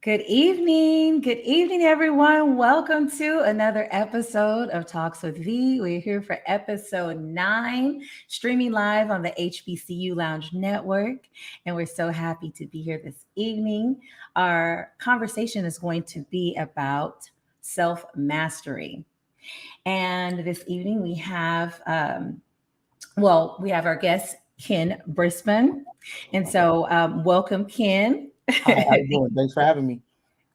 Good evening. Good evening, everyone. Welcome to another episode of Talks with V. We're here for episode 9, streaming live on the HBCU Lounge Network. And we're so happy to be here this evening. Our conversation is going to be about self mastery. And this evening we have our guest, Ken Brisbane. And so, welcome, Ken. Hi, how you doing? Thanks for having me.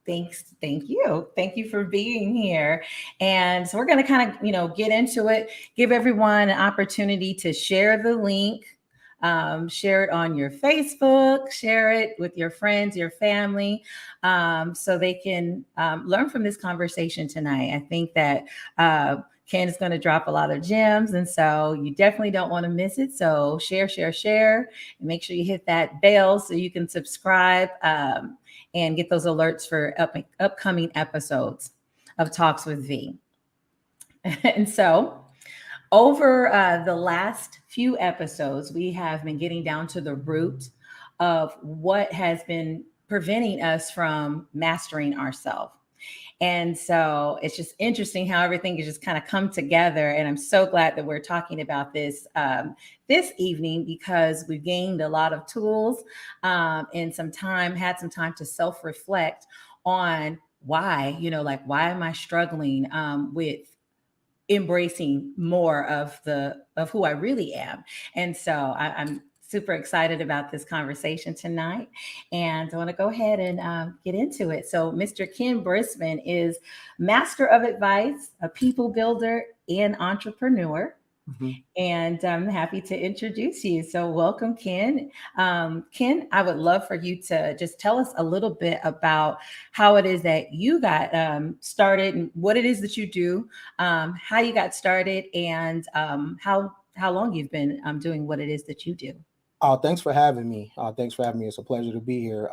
Thanks. Thank you. Thank you for being here. And so we're going to kind of, get into it, give everyone an opportunity to share the link, share it on your Facebook, share it with your friends, your family, so they can learn from this conversation tonight. I think that Ken is going to drop a lot of gems. And so you definitely don't want to miss it. So share, share, share, and make sure you hit that bell so you can subscribe. And get those alerts for upcoming episodes of Talks with V. And so, over the last few episodes, we have been getting down to the root of what has been preventing us from mastering ourselves. And so it's just interesting how everything has just kind of come together. And I'm so glad that we're talking about this this evening because we gained a lot of tools and had some time to self-reflect on why, why am I struggling with embracing more of who I really am. And so I'm super excited about this conversation tonight. And I want to go ahead and get into it. So Mr. Ken Brisbane is master of advice, a people builder, and entrepreneur. Mhm. And I'm happy to introduce you. So, welcome, Ken. Ken, I would love for you to just tell us a little bit about how it is that you got started and what it is that you do, how you got started, and how long you've been doing what it is that you do. Thanks for having me. Thanks for having me. It's a pleasure to be here.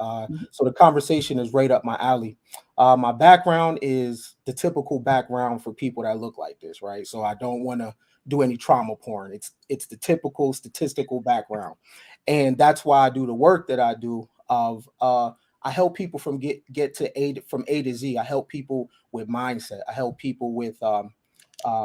So the conversation is right up my alley. My background is the typical background for people that look like this, right? So I don't want to do any trauma porn. It's the typical statistical background, and that's why I do the work that I do. I help people get to A to Z. I help people with mindset. I help people with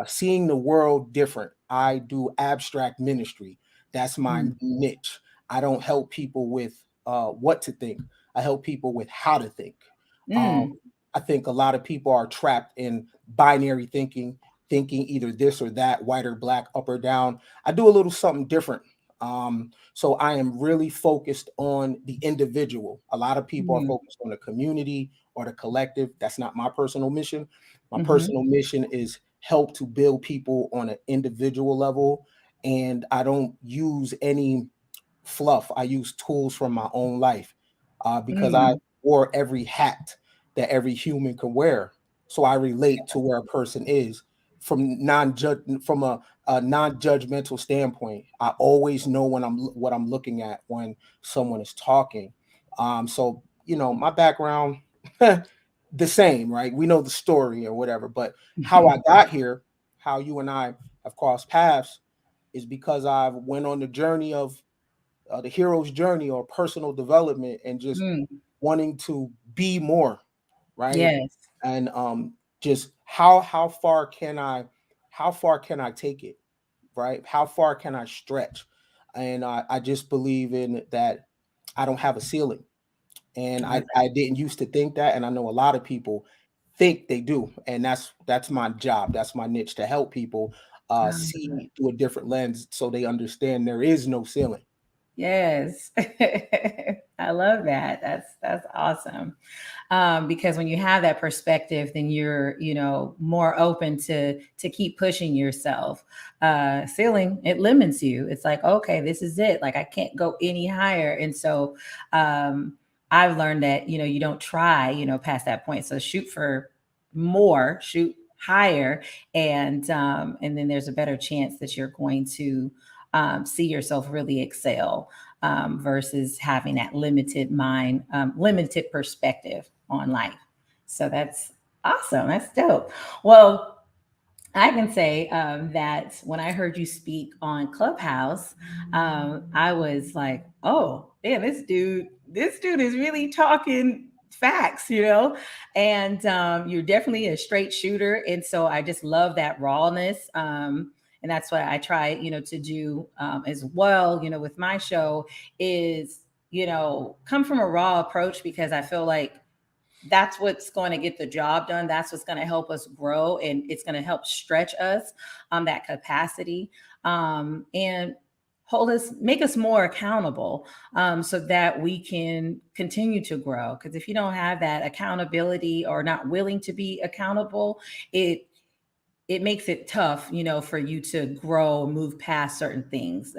seeing the world different. I do abstract ministry. That's my Mm, niche. I don't help people with what to think. I help people with how to think. Um, mm, I think a lot of people are trapped in binary thinking, thinking either this or that, white or black, up or down. I do a little something different. So I am really focused on the individual. A lot of people are mm, focused on the community or the collective. That's not my personal mission. My mm-hmm, personal mission is help to build people on an individual level. And I don't use any fluff. I use tools from my own life because I mm, wore every hat that every human can wear. So I relate to where a person is from a non-judgmental standpoint. I always know what I'm looking at when someone is talking. So my background, the same, right? We know the story or whatever, but how I got here, how you and I have crossed paths, is because I went on the journey of the hero's journey or personal development and just mm. wanting to be more, right? Yes. And just how far can I take it, right? How far can I stretch? And I just believe in that I don't have a ceiling. And All I didn't used to think that, and I know a lot of people think they do, and that's my job, that's my niche, to help people right. see through a different lens so they understand there is no ceiling. Yes. I love that. That's awesome. Because when you have that perspective, then you're, more open to keep pushing yourself. Ceiling, it limits you. It's like, okay, this is it. Like I can't go any higher. And so I've learned that, you don't try, past that point. So shoot for more, shoot higher, and then there's a better chance that you're going to see yourself really excel versus having that limited mind, limited perspective on life. So that's awesome. That's dope. Well, I can say that when I heard you speak on Clubhouse, I was like, "Oh, man, this dude is really talking facts, you know, and you're definitely a straight shooter. And so I just love that rawness. And that's what I try, you know, to do as well, you know, with my show is, you know, come from a raw approach because I feel like that's what's going to get the job done. That's what's going to help us grow and it's going to help stretch us that capacity and hold us, make us more accountable so that we can continue to grow. Because if you don't have that accountability or not willing to be accountable, it it makes it tough, you know, for you to grow, move past certain things.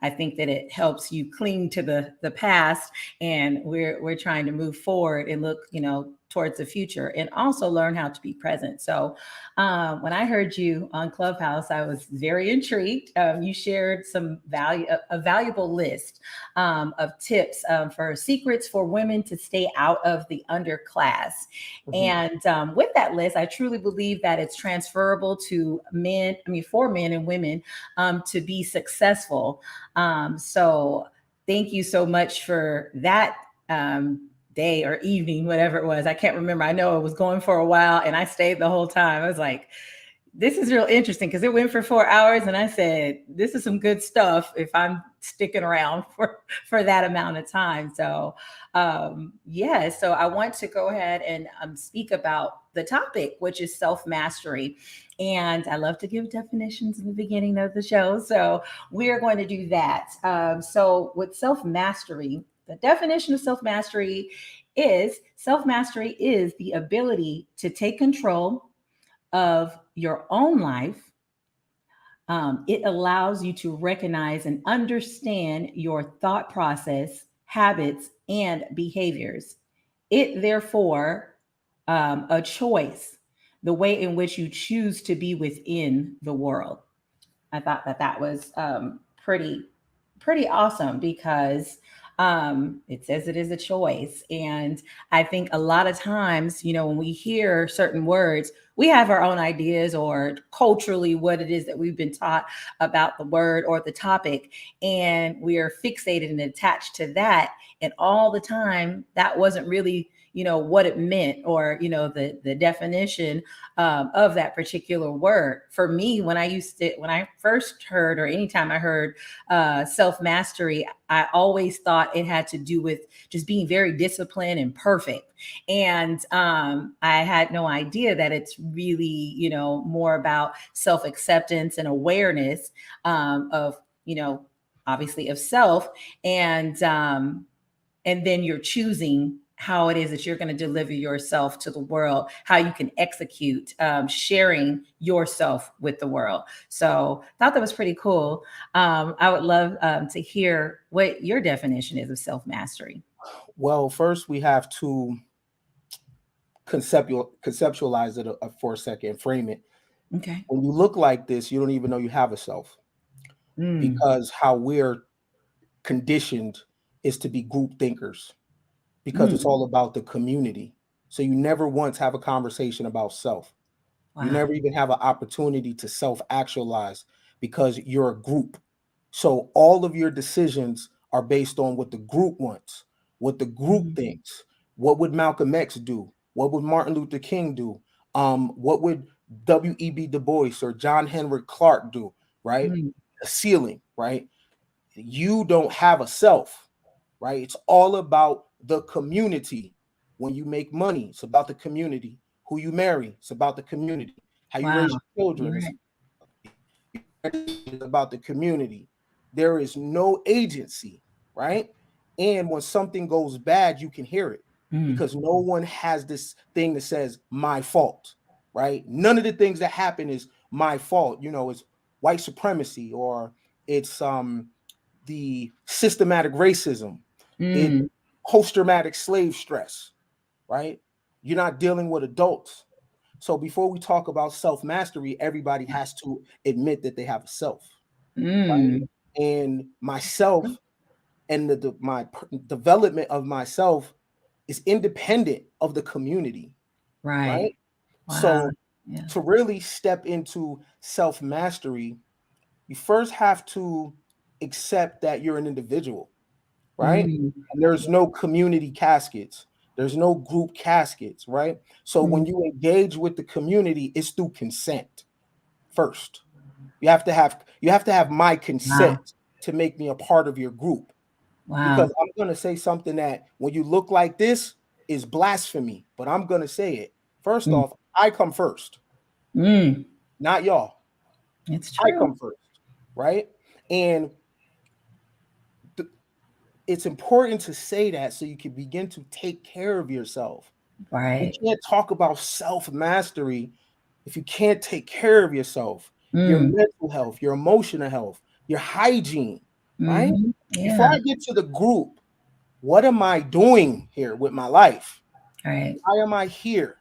I think that it helps you cling to the past, and we're trying to move forward and look, you know, towards the future, and also learn how to be present. So, when I heard you on Clubhouse, I was very intrigued. You shared some value, a valuable list of tips for secrets for women to stay out of the underclass. Mhm. And with that list, I truly believe that it's transferable to men, I mean, for men and women to be successful. So thank you so much for that day or evening, whatever it was. I can't remember. I know it was going for a while and I stayed the whole time. I was like, this is real interesting because it went for 4 hours and I said, this is some good stuff if I'm sticking around for that amount of time. So yeah, so I want to go ahead and speak about the topic, which is self-mastery. And I love to give definitions in the beginning of the show. So we're going to do that. So with self-mastery, the definition of self-mastery is the ability to take control of your own life. It allows you to recognize and understand your thought process, habits, and behaviors. It, therefore, a choice, the way in which you choose to be within the world. I thought that that was pretty awesome because it says it is a choice, and I think a lot of times, you know, when we hear certain words, we have our own ideas or culturally what it is that we've been taught about the word or the topic, and we are fixated and attached to that. And all the time, that wasn't really, you know, what it meant or, you know, the definition of that particular word. For me, when I first heard, or anytime I heard self mastery, I always thought it had to do with just being very disciplined and perfect. And I had no idea that it's really, you know, more about self acceptance and awareness of, you know, obviously of self, and then you're choosing how it is that you're going to deliver yourself to the world, how you can execute sharing yourself with the world. So I thought that was pretty cool. I would love to hear what your definition is of self mastery. Well, first we have to conceptualize it for a second, frame it. Okay. When you look like this, you don't even know you have a self Mm, because how we're conditioned is to be group thinkers because it's mm, all about the community. So you never once have a conversation about self. You wow. never even have an opportunity to self actualize because you're a group. So all of your decisions are based on what the group wants, what the group Mm, thinks. What would Malcolm X do? What would Martin Luther King do? What would W.E.B. Du Bois or John Henrik Clark do? Right? mm, A ceiling, right? You don't have a self, right? It's all about the community. When you make money, it's about the community. Who you marry, it's about the community. How you wow. raise your children, You're it's right. about the community. There is no agency, right? And when something goes bad, you can hear it Mm, because no one has this thing that says my fault, right? None of the things that happen is my fault. You know, it's white supremacy or it's the systematic racism, it mm, post-traumatic slave stress, right? You're not dealing with adults. So before we talk about self-mastery, everybody has to admit that they have a self, right? mm. And myself and development of myself is independent of the community, right? Right. Wow. So Yeah. to really step into self-mastery, you first have to accept that you're an individual, right? Mm, And there's no community caskets. There's no group caskets, right? So when you engage with the community, it's through consent first. You have to have my Wow. consent to make me a part of your group, because Wow. I'm going to say something that when you look like this is blasphemy, but I'm going to say it. First Mm. off, I come first, Mm. not y'all. It's I true. come first, right? And th- it's important to say that so you can begin to take care of yourself. We Right. can't talk about self mastery if you can't take care of yourself, your Mm. mental health, your emotional health, your hygiene, right? Before Yeah. I get to the group, what am I doing here with my life? Right. Why am I here?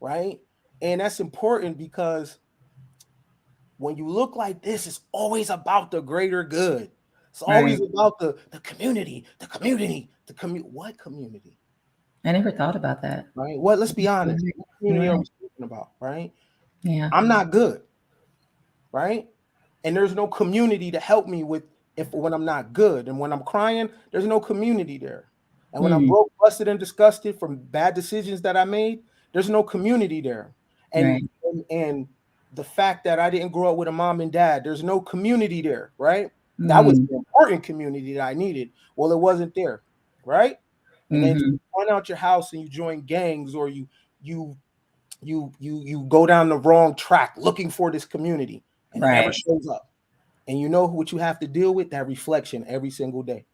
Right? And that's important because when you look like this, it's always about the greater good. It's always Right. about the community, the community, the community. What community? I never thought about that. Right? What? Let's be honest. Right. What community are Right. we speaking about? Right? Yeah. I'm not good. Right? And there's no community to help me with if when I'm not good. And when I'm crying, there's no community there. And when I'm Mm. broke, busted, and disgusted from bad decisions that I made, there's no community there. Right. And the fact that I didn't grow up with a mom and dad, there's no community there, right? That was Mm. the important community that I needed. Well, it wasn't there, right? And then Mm-hmm. you run out your house and you join gangs, or you you go down the wrong track looking for this community, and it never Right. shows up. And you know what you have to deal with? That reflection every single day.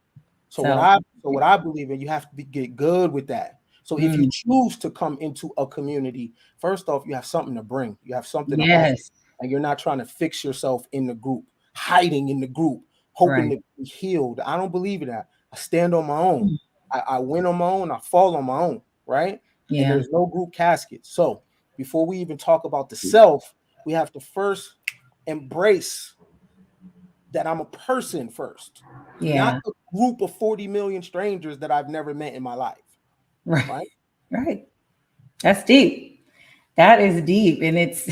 So what So. I so what I believe in, you have to get good with that. So if you Mm. choose to come into a community, first off, you have something to bring. You have something to offer, Yes. and you're not trying to fix yourself in the group, hiding in the group, hoping Right. to be healed. I don't believe in that. I stand on my own. Mm. I win on my own. I fall on my own. Right? And Yeah. there's no group casket. So before we even talk about the self, we have to first embrace that I'm a person first, not Yeah. a group of 40 million strangers that I've never met in my life, Right. right? Right. That's deep. That is deep. And it's,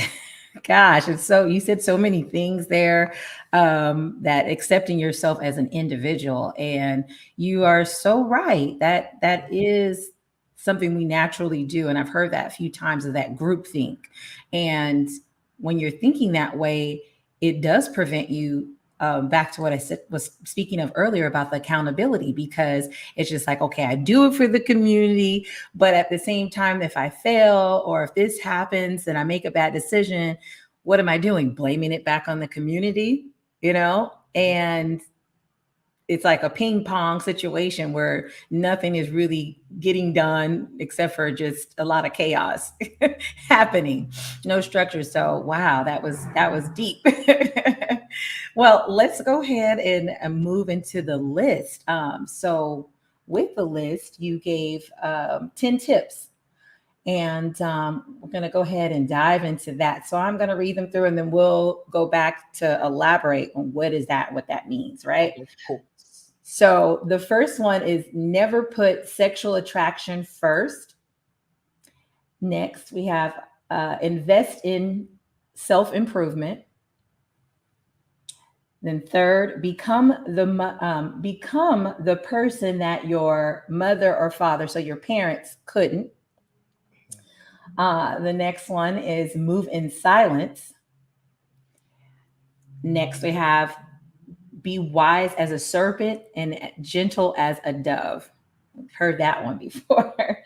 gosh, it's so, you said so many things there, that accepting yourself as an individual. And you are so right. That is something we naturally do. And I've heard that a few times, of that group think. And when you're thinking that way, it does prevent you, back to what I said, was speaking of earlier about the accountability, because it's just like, okay, I do it for the community, but at the same time, if I fail or if this happens and I make a bad decision, what am I doing? Blaming it back on the community, you know? And it's like a ping pong situation where nothing is really getting done except for just a lot of chaos happening, no structure. So wow, that was deep. Well, let's go ahead and move into the list. So with the list, you gave 10 tips, and we're going to go ahead and dive into that. So I'm going to read them through, and then we'll go back to elaborate on what that means, right? Okay, cool. So the first one is never put sexual attraction first. Next, we have invest in self improvement. Then third, become the person that your mother or father, so your parents, couldn't. The next one is move in silence. Next, we have be wise as a serpent and gentle as a dove. Heard that one before.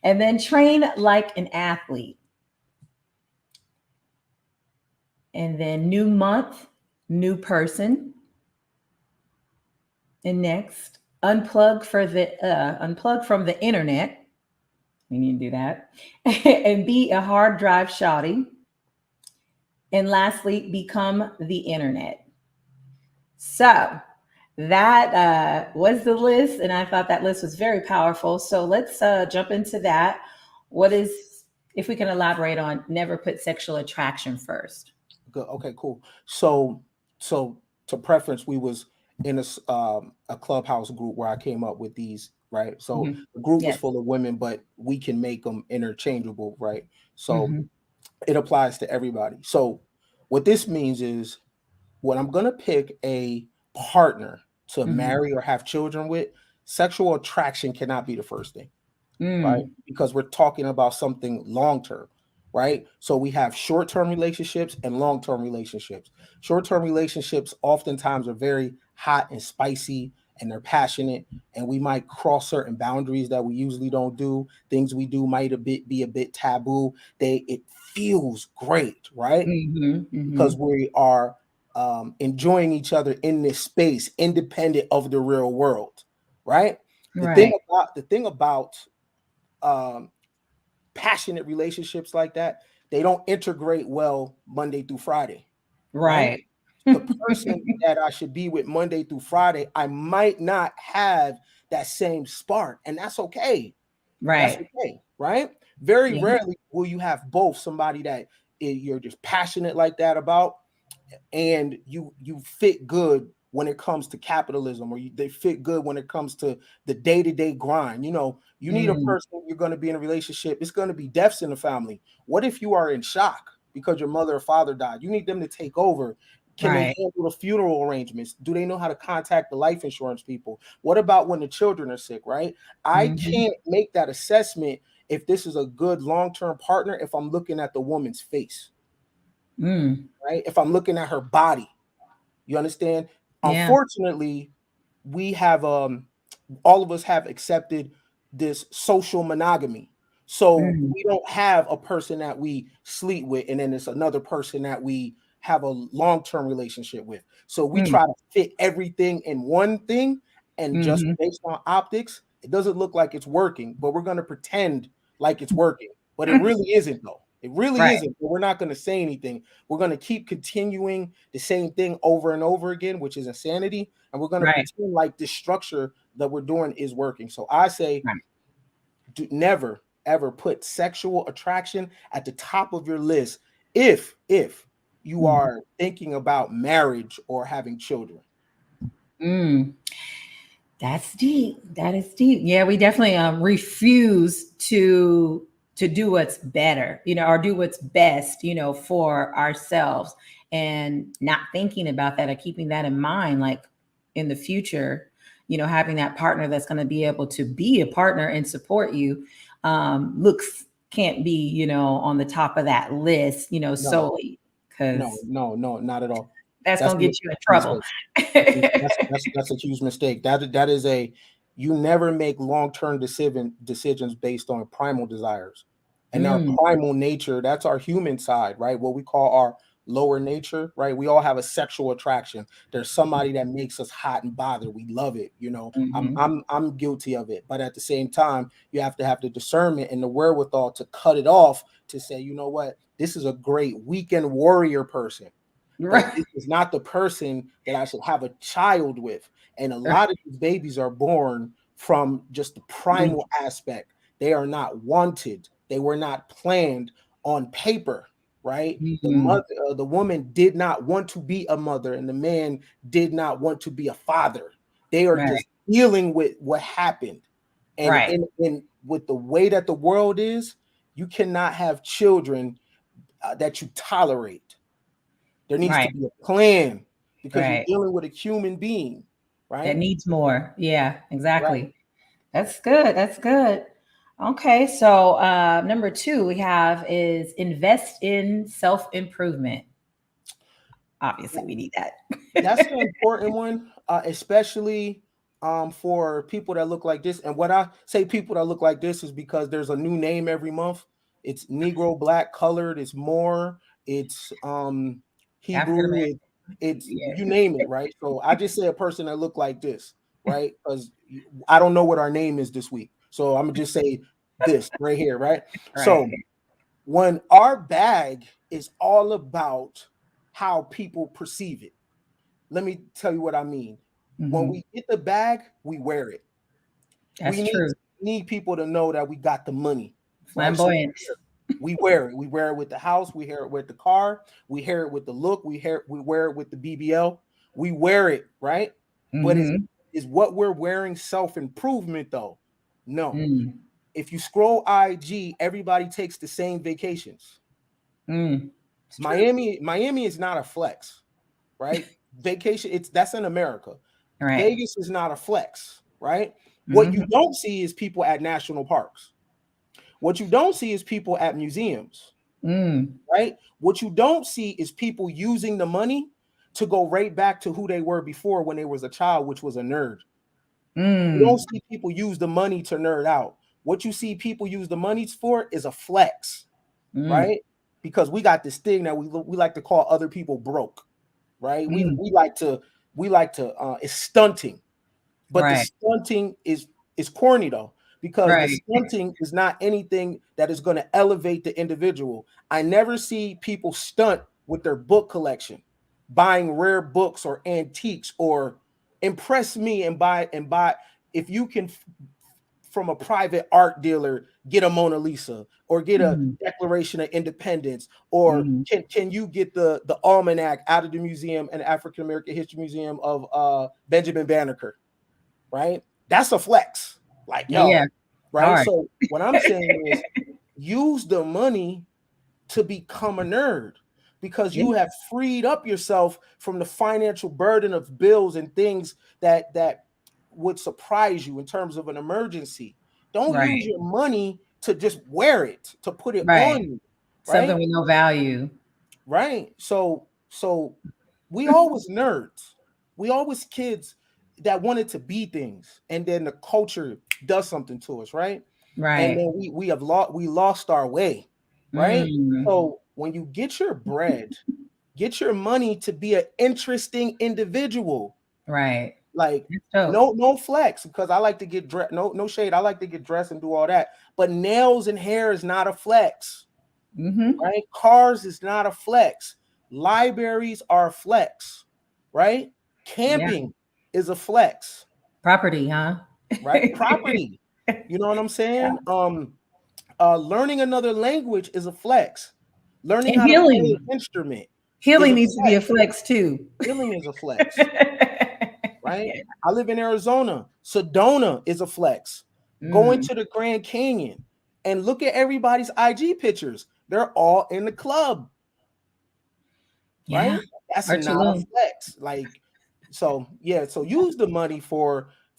And then train like an athlete. And then new month, new person. And next, unplug from the internet. We need to do that. And be a hard drive shawty. And lastly, become the internet. So that was the list, and I thought that list was very powerful. So let's jump into that. What is, if we can elaborate on never put sexual attraction first? Good. Okay, cool. So to preference, we was in a clubhouse group where I came up with these, right? So Mhm. the group was Yes. full of women, but we can make them interchangeable, right? So Hmm. it applies to everybody. So what this means is when I'm gonna pick a partner to Hmm. marry or have children with, sexual attraction cannot be the first thing. right? Mm. Because we're talking about something long term, right? So we have short term relationships and long term relationships. Short term relationships oftentimes are very hot and spicy and they're passionate, and we might cross certain boundaries that we usually don't do. Things we do might be a bit taboo. It feels great, right? Mhm. Because Mhm. we are enjoying each other in this space, independent of the real world, right? Right. The thing about um, passionate relationships like that, they don't integrate well Monday through Friday, right? Right. The person that I should be with Monday through Friday, I might not have that same spark, and that's okay. That's Right. okay, right? Very Yeah. rarely will you have both somebody that you're just passionate like that about, and you fit good when it comes to capitalism, or they fit good when it comes to the day-to-day grind. You need a Mm. person, you're going to be in a relationship, it's going to be deaths in the family. What if you are in shock because your mother or father died? You need them to take over. Can they Right. handle the funeral arrangements? Do they know how to contact the life insurance people? What about when the children are sick, right? I Mhm. can't make that assessment if this is a good long-term partner if I'm looking at the woman's face, Mm. right? If I'm looking at her body. You understand? Yeah. Unfortunately, we have all of us have accepted this social monogamy. So Mm. we don't have a person that we sleep with and then there's another person that we have a long-term relationship with. So we Mm. try to fit everything in one thing, and just Mhm. based on optics, it doesn't look like it's working, but we're going to pretend like it's working. But it really isn't though. It really Right. isn't. But we're not going to say anything. We're going to keep continuing the same thing over and over again, which is insanity. And we're going to Right. pretend like this structure that we're doing is working. So I say, Right. never ever put sexual attraction at the top of your list if you Mhm. are thinking about marriage or having children. Mm. That's deep. That is deep. Yeah, we definitely refuse to do what's better, or do what's best, for ourselves, and not thinking about that or keeping that in mind, like in the future, having that partner that's going to be able to be a partner and support you. Looks can't be, on the top of that list, No, solely, because no, not at all. that's That's going a to get you in trouble. mistake. That's a huge mistake. That is a you never make long-term decisions based on primal desires. And our Mm. primal nature, that's our human side, right? What we call our lower nature, right? We all have a sexual attraction. There's somebody that makes us hot and bothered. We love it, you know. I'm Hmm. I'm I'm guilty of it. But at the same time, you have to have the discernment and the wherewithal to cut it off, to say, you know what, this is a great weekend warrior person, but Right. this is not the person that I should have a child with. And a lot of these babies are born from just the Weak. primal aspect. They are not wanted. They were not planned on paper, right? Mhm. The woman did not want to be a mother, and the man did not want to be a father. They are Right. just dealing with what happened. And Right. in with the way that the world is, you cannot have children that you tolerate. There needs to Right. be a plan, because you're Right. dealing with a human being, That right? needs more. Yeah, Right. exactly. That's good. That's good. Okay, so number two we have is invest in self improvement. Obviously, we need That's that. an important one, especially for people that look like this. And what I say people that look like this is because there's a new name every month. It's Negro, Black, Colored, it's more, it's African Hebrew, American. it's Yeah. you name it, right? So I just say a person that look like this, right? Because I don't know what our name is this week. So I'm gonna just say this right here, right? Right. So when our bag is all about how people perceive it, let me tell you what I mean. When Hmm. we get the bag, we wear it. We That's true. need people to know that we got the money, right? So Flamboyant. we wear it. We wear it with the house. We wear it with the car. We wear it with the look. We wear it with the BBL. We wear it, right? But Hmm. is what we're wearing self improvement though? No. Mm. If you scroll IG, everybody takes the same vacations. Mm. It's true. Miami is not a flex, right? Vacation, that's in America. Right. Vegas is not a flex, right? What you Hmm. don't see is people at national parks. What you don't see is people at museums, Mm, right? What you don't see is people using the money to go right back to who they were before when they was a child, which was a nerd. You don't mm, see people use the money to nerd out. What you see people use the money for is a flex, mm, right? Because we got this thing that we like to call other people broke, right? We mm. we like to it's stunting, but the Right, stunting is corny though, because the right. stunting is not anything that is going to elevate the individual. I never see people stunt with their book collection, buying rare books or antiques, or impress me and buy if you can from a private art dealer get a Mona Lisa or get a Mm, Declaration of Independence, or mm. can you get the almanac out of the museum and African American History Museum of Benjamin Banneker, right? That's a flex. Like, Yeah, yo, right? hard. So what I'm saying is use the money to become a nerd, because Yeah, you have freed up yourself from the financial burden of bills and things that would surprise you in terms of an emergency. Don't use right, your money to just wear it, to put it right. on you, Something right? with no value. Right. So we always nerds. We always kids that wanted to be things, and then the culture does something to us, right? And Right. then we lost our way, right? Mm, So when you get your bread, get your money to be an interesting individual. right. Like, That's dope. no flex, because I like to get dressed. No shade. I like to get dressed and do all that. But nails and hair is not a flex, Mm-hmm. right? Cars is not a flex. Libraries are a flex, right? Yeah. Camping is a flex, Property, huh? right? Property. You know what I'm saying? Learning another language is a flex. Learning And how to play an healing. instrument is Healing a needs to be a flex. flex too. Healing is a flex, right? I live in Arizona. Sedona is a flex. Going Mm, to the Grand Canyon and look at everybody's IG pictures. They're all in the club, yeah. right? That's Or not a Tulum. flex. Like, so yeah, so use the money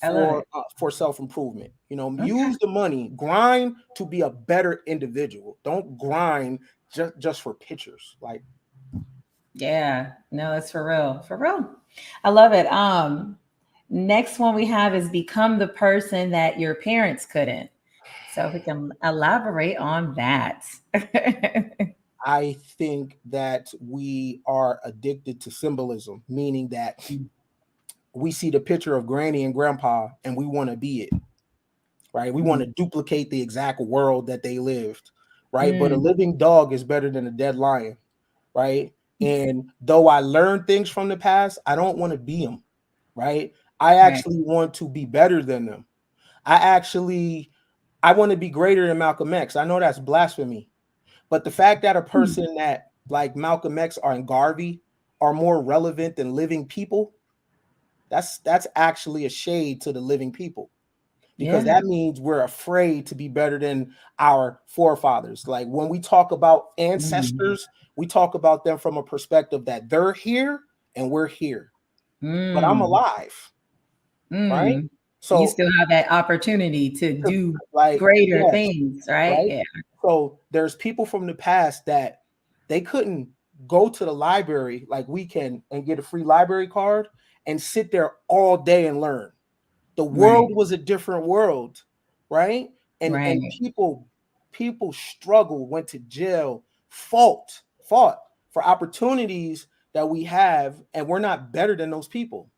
I love it. for self-improvement. You know, Okay. use the money, grind to be a better individual. Don't grind just for pictures. Like, Yeah. No, that's for real. For real. I love it. Next one we have is become the person that your parents couldn't. So if we can elaborate on that. I think that we are addicted to symbolism, meaning that we see the picture of granny and grandpa and we want to be it, right? We want Mm, to duplicate the exact world that they lived, right? But a mm, living dog is better than a dead lion, right? And though I learned things from the past, I don't want to be them, right? I right. actually want to be better than them. I want to be greater than Malcolm X. I know that's blasphemy, but the fact that a Mm, person that like Malcolm X or Garvey are more relevant than living people, that's actually a shade to the living people, because yeah. that means we're afraid to be better than our forefathers. Like when we talk about Mm, ancestors, we talk about them from a perspective that they're here and we're here, but I'm mm, alive, right? mm. You So still have that opportunity to to, do like, greater yes, things, right? right? Yeah. So there's people from the past that they couldn't go to the library like we can and get a free library card and sit there all day and learn. The Right. world was a different world, right? And Right. people struggled, went to jail, fought for opportunities that we have, and we're not better than those people,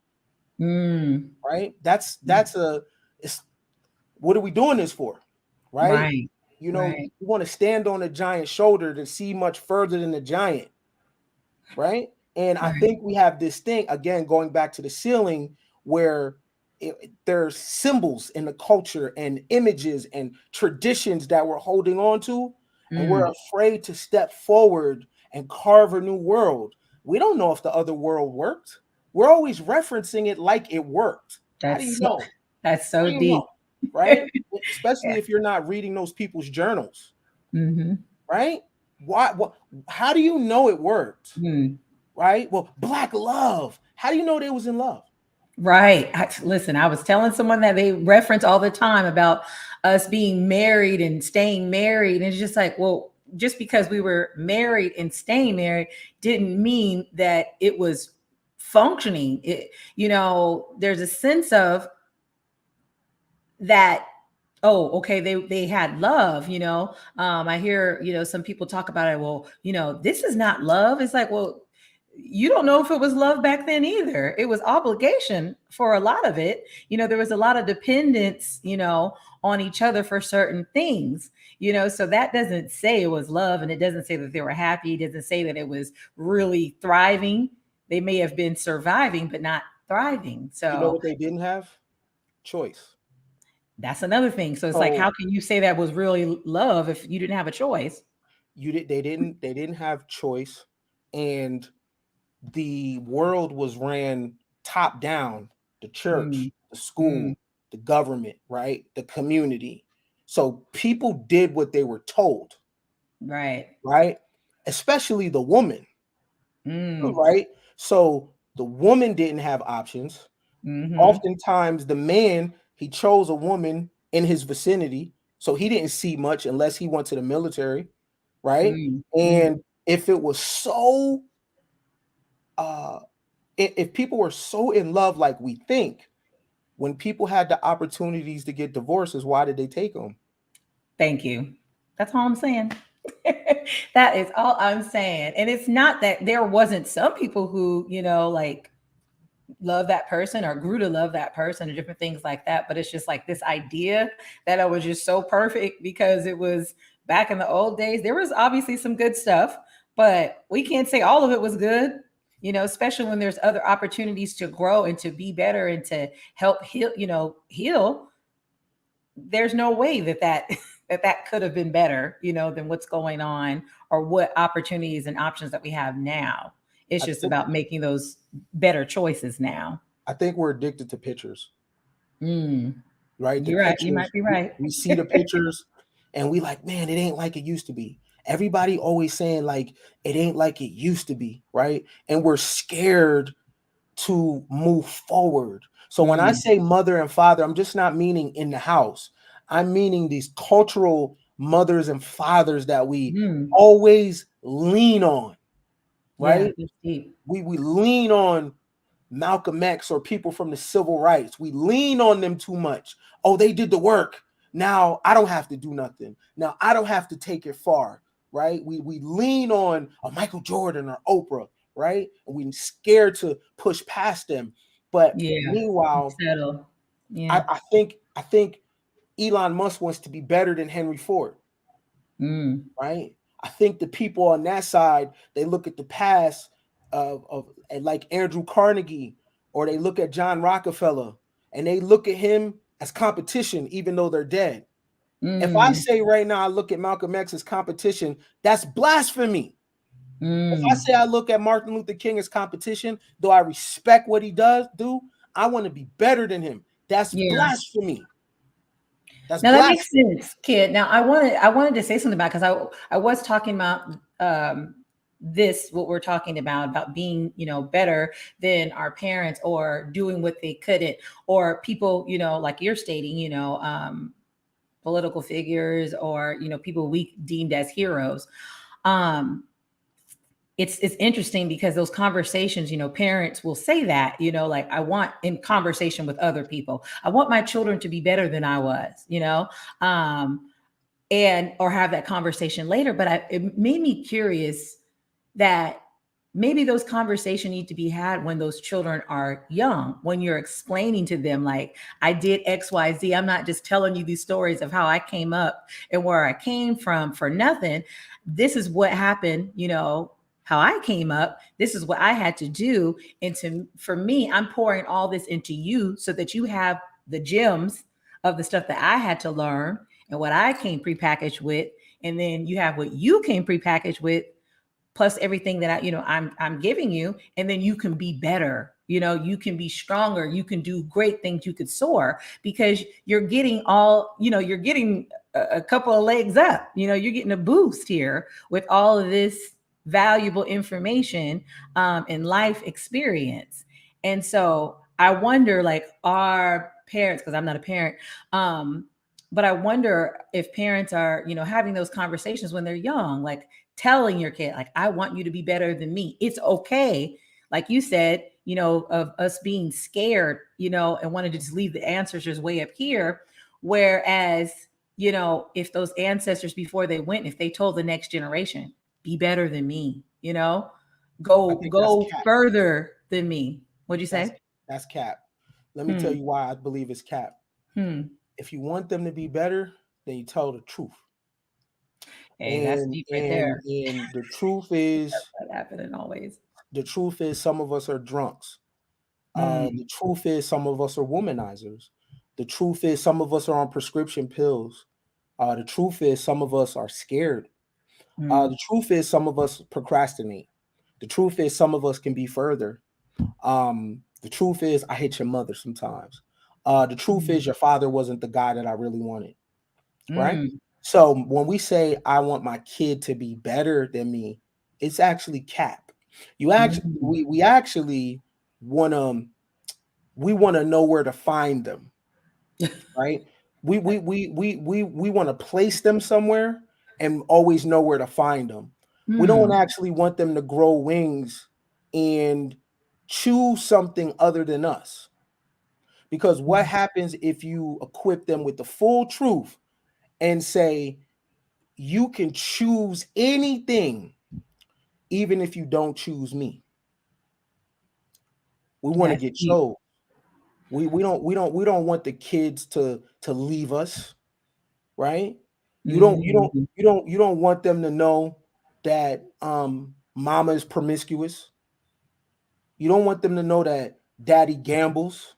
Mm, right? That's a it's what are we doing this for, right? right. You know, Right. you want to stand on a giant's shoulder to see much further than the giant, right? And I Right. think we have this thing again, going back to the ceiling, where there's symbols in the culture and images and traditions that we're holding on to, and we're Mm, afraid to step forward and carve a new world. We don't know if the other world worked. We're always referencing it like it worked. How do you that's know? that's How so do you know? deep. Right? Yeah. Especially if you're not reading those people's journals, Mm-hmm. right? Why? What? How do you know it worked? Mm, Right? Well, black love. How do you know they was in love? Right. Listen, I was telling someone that they reference all the time about us being married and staying married. And it's just like, well, just because we were married and staying married didn't mean that it was functioning. There's a sense of that. Oh, okay, they had love. I hear, some people talk about it. Well, this is not love. It's like, well, you don't know if it was love back then either. It was obligation for a lot of it. There was a lot of dependence, on each other for certain things. So that doesn't say it was love, and it doesn't say that they were happy. It doesn't say that it was really thriving. They may have been surviving but not thriving. You know So what they didn't have? Choice. that's another thing. So it's like, So how can you say that was really love if you didn't have a choice? they didn't have choice, and the world was ran top down: the Mm, church, the mm, school, the government, right? The community. So people did what they were told, right. right? Especially the woman, Mm, right? So the woman didn't have options. mm-hmm, Oftentimes the man, he chose a woman in his vicinity, so he didn't see much unless he went to the military, right? mm, mm. And if it was so uh if people were so in love like we think, when people had the opportunities to get divorces, why did they take them? Thank you. That's all I'm saying. That is all I'm saying. And it's not that there wasn't some people who, like love that person or grew to love that person or different things like that. But it's just like this idea that it was just so perfect because it was back in the old days. There was obviously some good stuff, but we can't say all of it was good. Especially when there's other opportunities to grow and to be better and to help heal. There's no way that that could have been better, than what's going on or what opportunities and options that we have now. It's I just think about making those better choices now. I think we're addicted to pictures, Mm, right? The you're right. You pictures, might be we, right. we see the pictures and we like, man, it ain't like it used to be. Everybody always saying like it ain't like it used to be, right? And we're scared to move forward. So when I Mm, say mother and father, I'm just not meaning in the house. I'm meaning these cultural mothers and fathers that we mm. always lean on, Yeah, right? it's deep. We lean on Malcolm X or people from the civil rights. We lean on them too much. Oh, they did the work. Now I don't have to do nothing. Now I don't have to take it far, right? We lean on a Michael Jordan or Oprah, right? And we're scared to push past them. But Yeah, meanwhile, settle. I, Yeah. I think Elon Musk wants to be better than Henry Ford, Mm, right? I think the people on that side, they look at the past of and like Andrew Carnegie, or they look at John Rockefeller, and they look at him as competition, even though they're dead. If I mm, say right now I look at Malcolm X as competition, that's blasphemy. If I mm. say I look at Martin Luther King as competition, though I respect what he does do, I want to be better than him. That's Yeah. blasphemy. That's Now that makes blasphemy. sense, kid. Now I wanted to say something about because I was talking about this what we're talking about being better than our parents or doing what they couldn't or people like you're stating political figures or people we deemed as heroes. Um, it's interesting because those conversations, parents will say that, like I want in conversation with other people, I want my children to be better than I was, and or have that conversation later. But it made me curious that maybe those conversations need to be had when those children are young, when you're explaining to them, like, I did XYZ. I'm not just telling you these stories of how I came up and where I came from for nothing. This is what happened, how I came up. This is what I had to do. And for me, I'm pouring all this into you so that you have the gems of the stuff that I had to learn and what I came prepackaged with. And then you have what you came prepackaged with plus everything that I'm giving you, and then you can be better. You can be stronger, you can do great things, you could soar because you're getting you're getting a couple of legs up. You're getting a boost here with all of this valuable information and life experience. And so I wonder, like, our parents, because I'm not a parent, um, but I wonder if parents are, having those conversations when they're young, like telling your kid, like, I want you to be better than me. It's okay. Like you said, of us being scared, and wanted to just leave the ancestors way up here. Whereas, if those ancestors before they went, if they told the next generation, be better than me, I go think that's go cap. further than me. What'd you That's say? that's cap. Let me tell Hmm. you why I believe it's cap. Hmm. If you want them to be better, then you tell the truth. Hey, that's And deep right and there. and the truth is, That happening always. some of us are drunks. Mm, The truth is some of us are womanizers. The truth is some of us are on prescription pills. The truth is some of us are scared. mm, The truth is some of us procrastinate. The truth is some of us can be further. The truth is I hit your mother sometimes. The truth mm, is your father wasn't the guy that I really wanted, right? mm, So when we say I want my kid to be better than me, it's actually cap. You actually mm. we actually want to we want to know where to find them, right? We want to place them somewhere and always know where to find them. We don't Mm, actually want them to grow wings and choose something other than us. Because what mm. happens if you equip them with the full truth and say, you can choose anything, even if you don't choose me? We want to That's get deep. chose. We don't want the kids to leave us, right? Mm, You don't want them to know that mama is promiscuous. You don't want them to know that daddy gambles,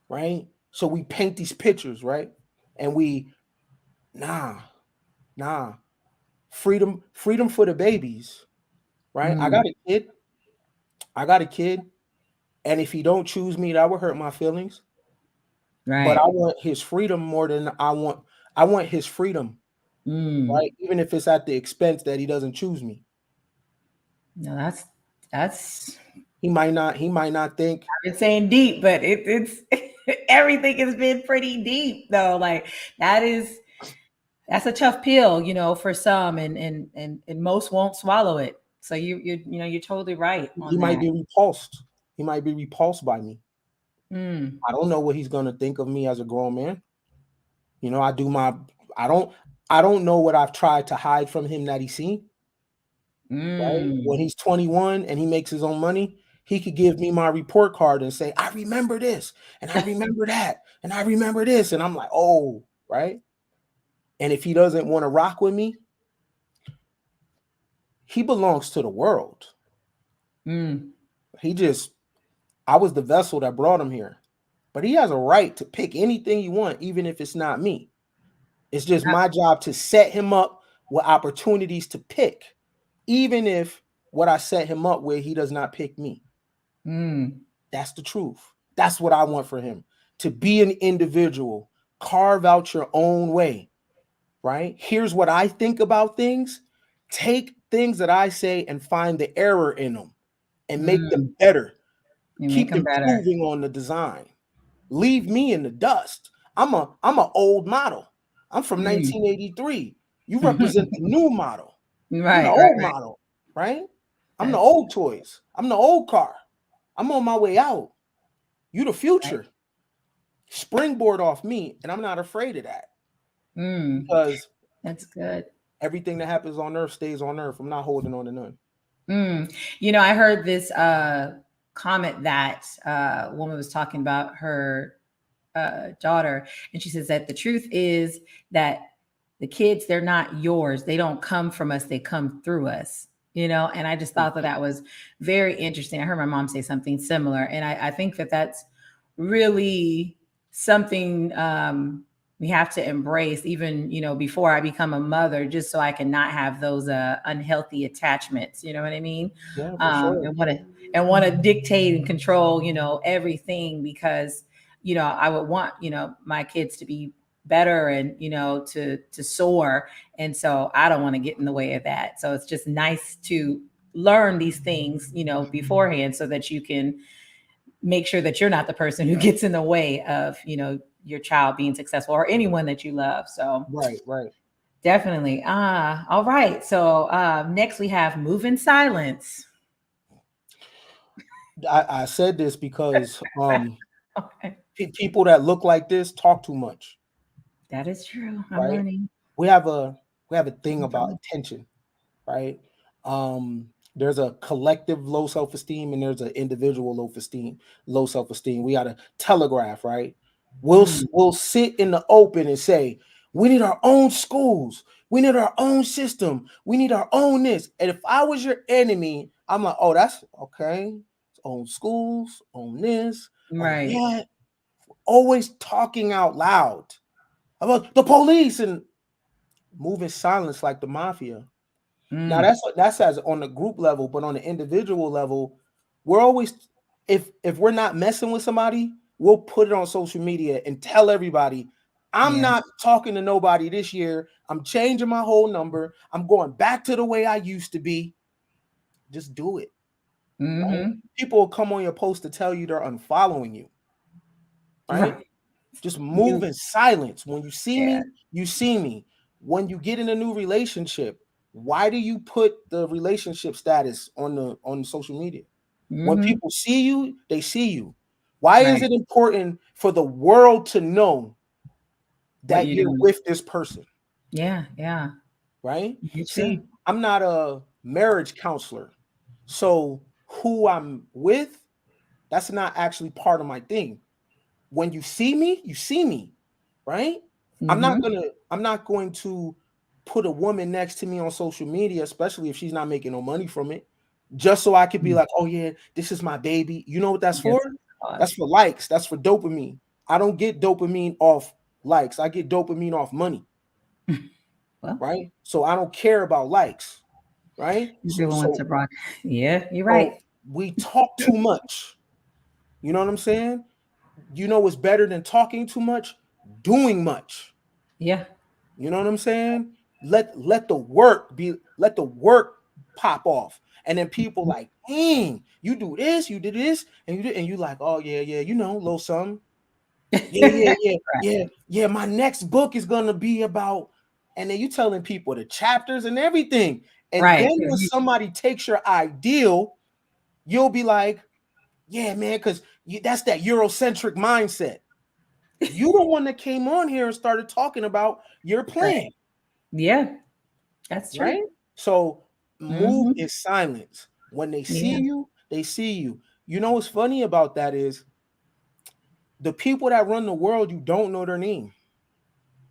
right? So we paint these pictures, right? And we nah, nah. Freedom for the babies, right? I mm. got a kid. I got a kid. And if he don't choose me, that would hurt my feelings. But I Right. want his freedom more than I want his freedom, Mm. right? Even if it's at the expense that he doesn't choose me. No, that's He might not think. I've been saying deep, but it's everything has been pretty deep though. Like that is that's a tough pill, for some, and most won't swallow it. So you're totally right He on might that. be repulsed. He might be repulsed by me. Mm, I don't know what he's gonna think of me as a grown man. I do my I don't I don't know what I've tried to hide from him that he's seen, right? When mm. he's 21 and he makes his own money, he could give me my report card and say, I remember this, and I remember that, and I remember this. And I'm like, oh, right. And if he doesn't want to rock with me, he belongs to the world. Mm. He just, I was the vessel that brought him here. But he has a right to pick anything you want, even if it's not me. It's just Uh, my job to set him up with opportunities to pick, even if what I set him up with, he does not pick me. mm, That's the truth. That's what I want for him, to be an individual, carve out your own way, right? Here's what I think about things. Take things that I say and find the error in them and make them mm. better. You make Keep them better. improving on the design. Leave me in the dust. I'm a old model. I'm from Mm. 1983. You represent the new model. I'm the Right, right, old right. model, right? I'm the That's old toys. I'm the old car. I'm on my way out. You the right. future. Springboard off me, and I'm not afraid of that, Mm. because That's good. everything that happens on earth stays on earth. I'm not holding on to none. Mm. I heard this comment that woman was talking about her daughter, and she says that the truth is that the kids, they're not yours. They don't come from us. They come through us. And I just thought that that was very interesting. I heard my mom say something similar, and I think that that's really something we have to embrace, even before I become a mother, just so I can not have those unhealthy attachments. You know what I mean? Yeah, for sure. And want to dictate and control everything, because I would want my kids to be better, and to soar, and so I don't want to get in the way of that. So it's just nice to learn these things beforehand, so that you can make sure that you're not the person who gets in the way of, your child being successful or anyone that you love. So Right, right. definitely. All right. So next we have move in silence. I said this because Okay. people that look like this talk too much, That is true. I'm right? learning. We have a thing Learning from about it. attention, right? There's a collective low self-esteem and there's an individual low self-esteem. We got to telegraph, right? Mm, We'll sit in the open and say, we need our own schools, we need our own system, we need our own this. And if I was your enemy, I'm like, oh, that's okay. Own schools, own this, own right. that. Always talking out loud about the police and moving silence like the mafia. Now Mm, that's as on the group level, but on the individual level, we're always if we're not messing with somebody, we'll put it on social media and tell everybody, I'm yeah. not talking to nobody this year. I'm changing my whole number. I'm going back to the way I used to be. Just do it, right? Mm-hmm. People will come on your post to tell you they're unfollowing you, right? Right. Just move in silence. When you see Yeah. me, you see me. When you get in a new relationship, why do you put the relationship status on social media? When Mm-hmm. people see you, they see you. Why is Right. it important for the world to know What that you you're doing? with this person? Yeah. Yeah. Right? It's true. See, I'm not a marriage counselor. So who I'm with, that's not actually part of my thing. When you see me, right? Mm-hmm. I'm not going to put a woman next to me on social media, especially if she's not making no money from it, just so I could be like, oh yeah, this is my baby. You know what that's for? Yes. That's for likes. That's for dopamine. I don't get dopamine off likes. I get dopamine off money, Well, right? So I don't care about likes, right? So everyone wants to rock. Yeah, you're right. so we talk too much. You know what I'm saying? You know what's better than talking too much? Doing much. Yeah. You know what I'm saying? Let the work pop off. And then people Mhm. like, you do this, you did this, and you did, and you like, oh yeah, yeah, little something. Yeah, yeah, yeah, Right. yeah, yeah. My next book is gonna be about, and then you telling people the chapters and everything. And then Right. when somebody takes your ideal, you'll be like, yeah, man, because that's that Eurocentric mindset. You the one that came on here and started talking about your Right. plan, Yeah. That's true. right? So move Mm-hmm. in silence. When they see Yeah. you, they see you. You know what's funny about that is the people that run the world, you don't know their name.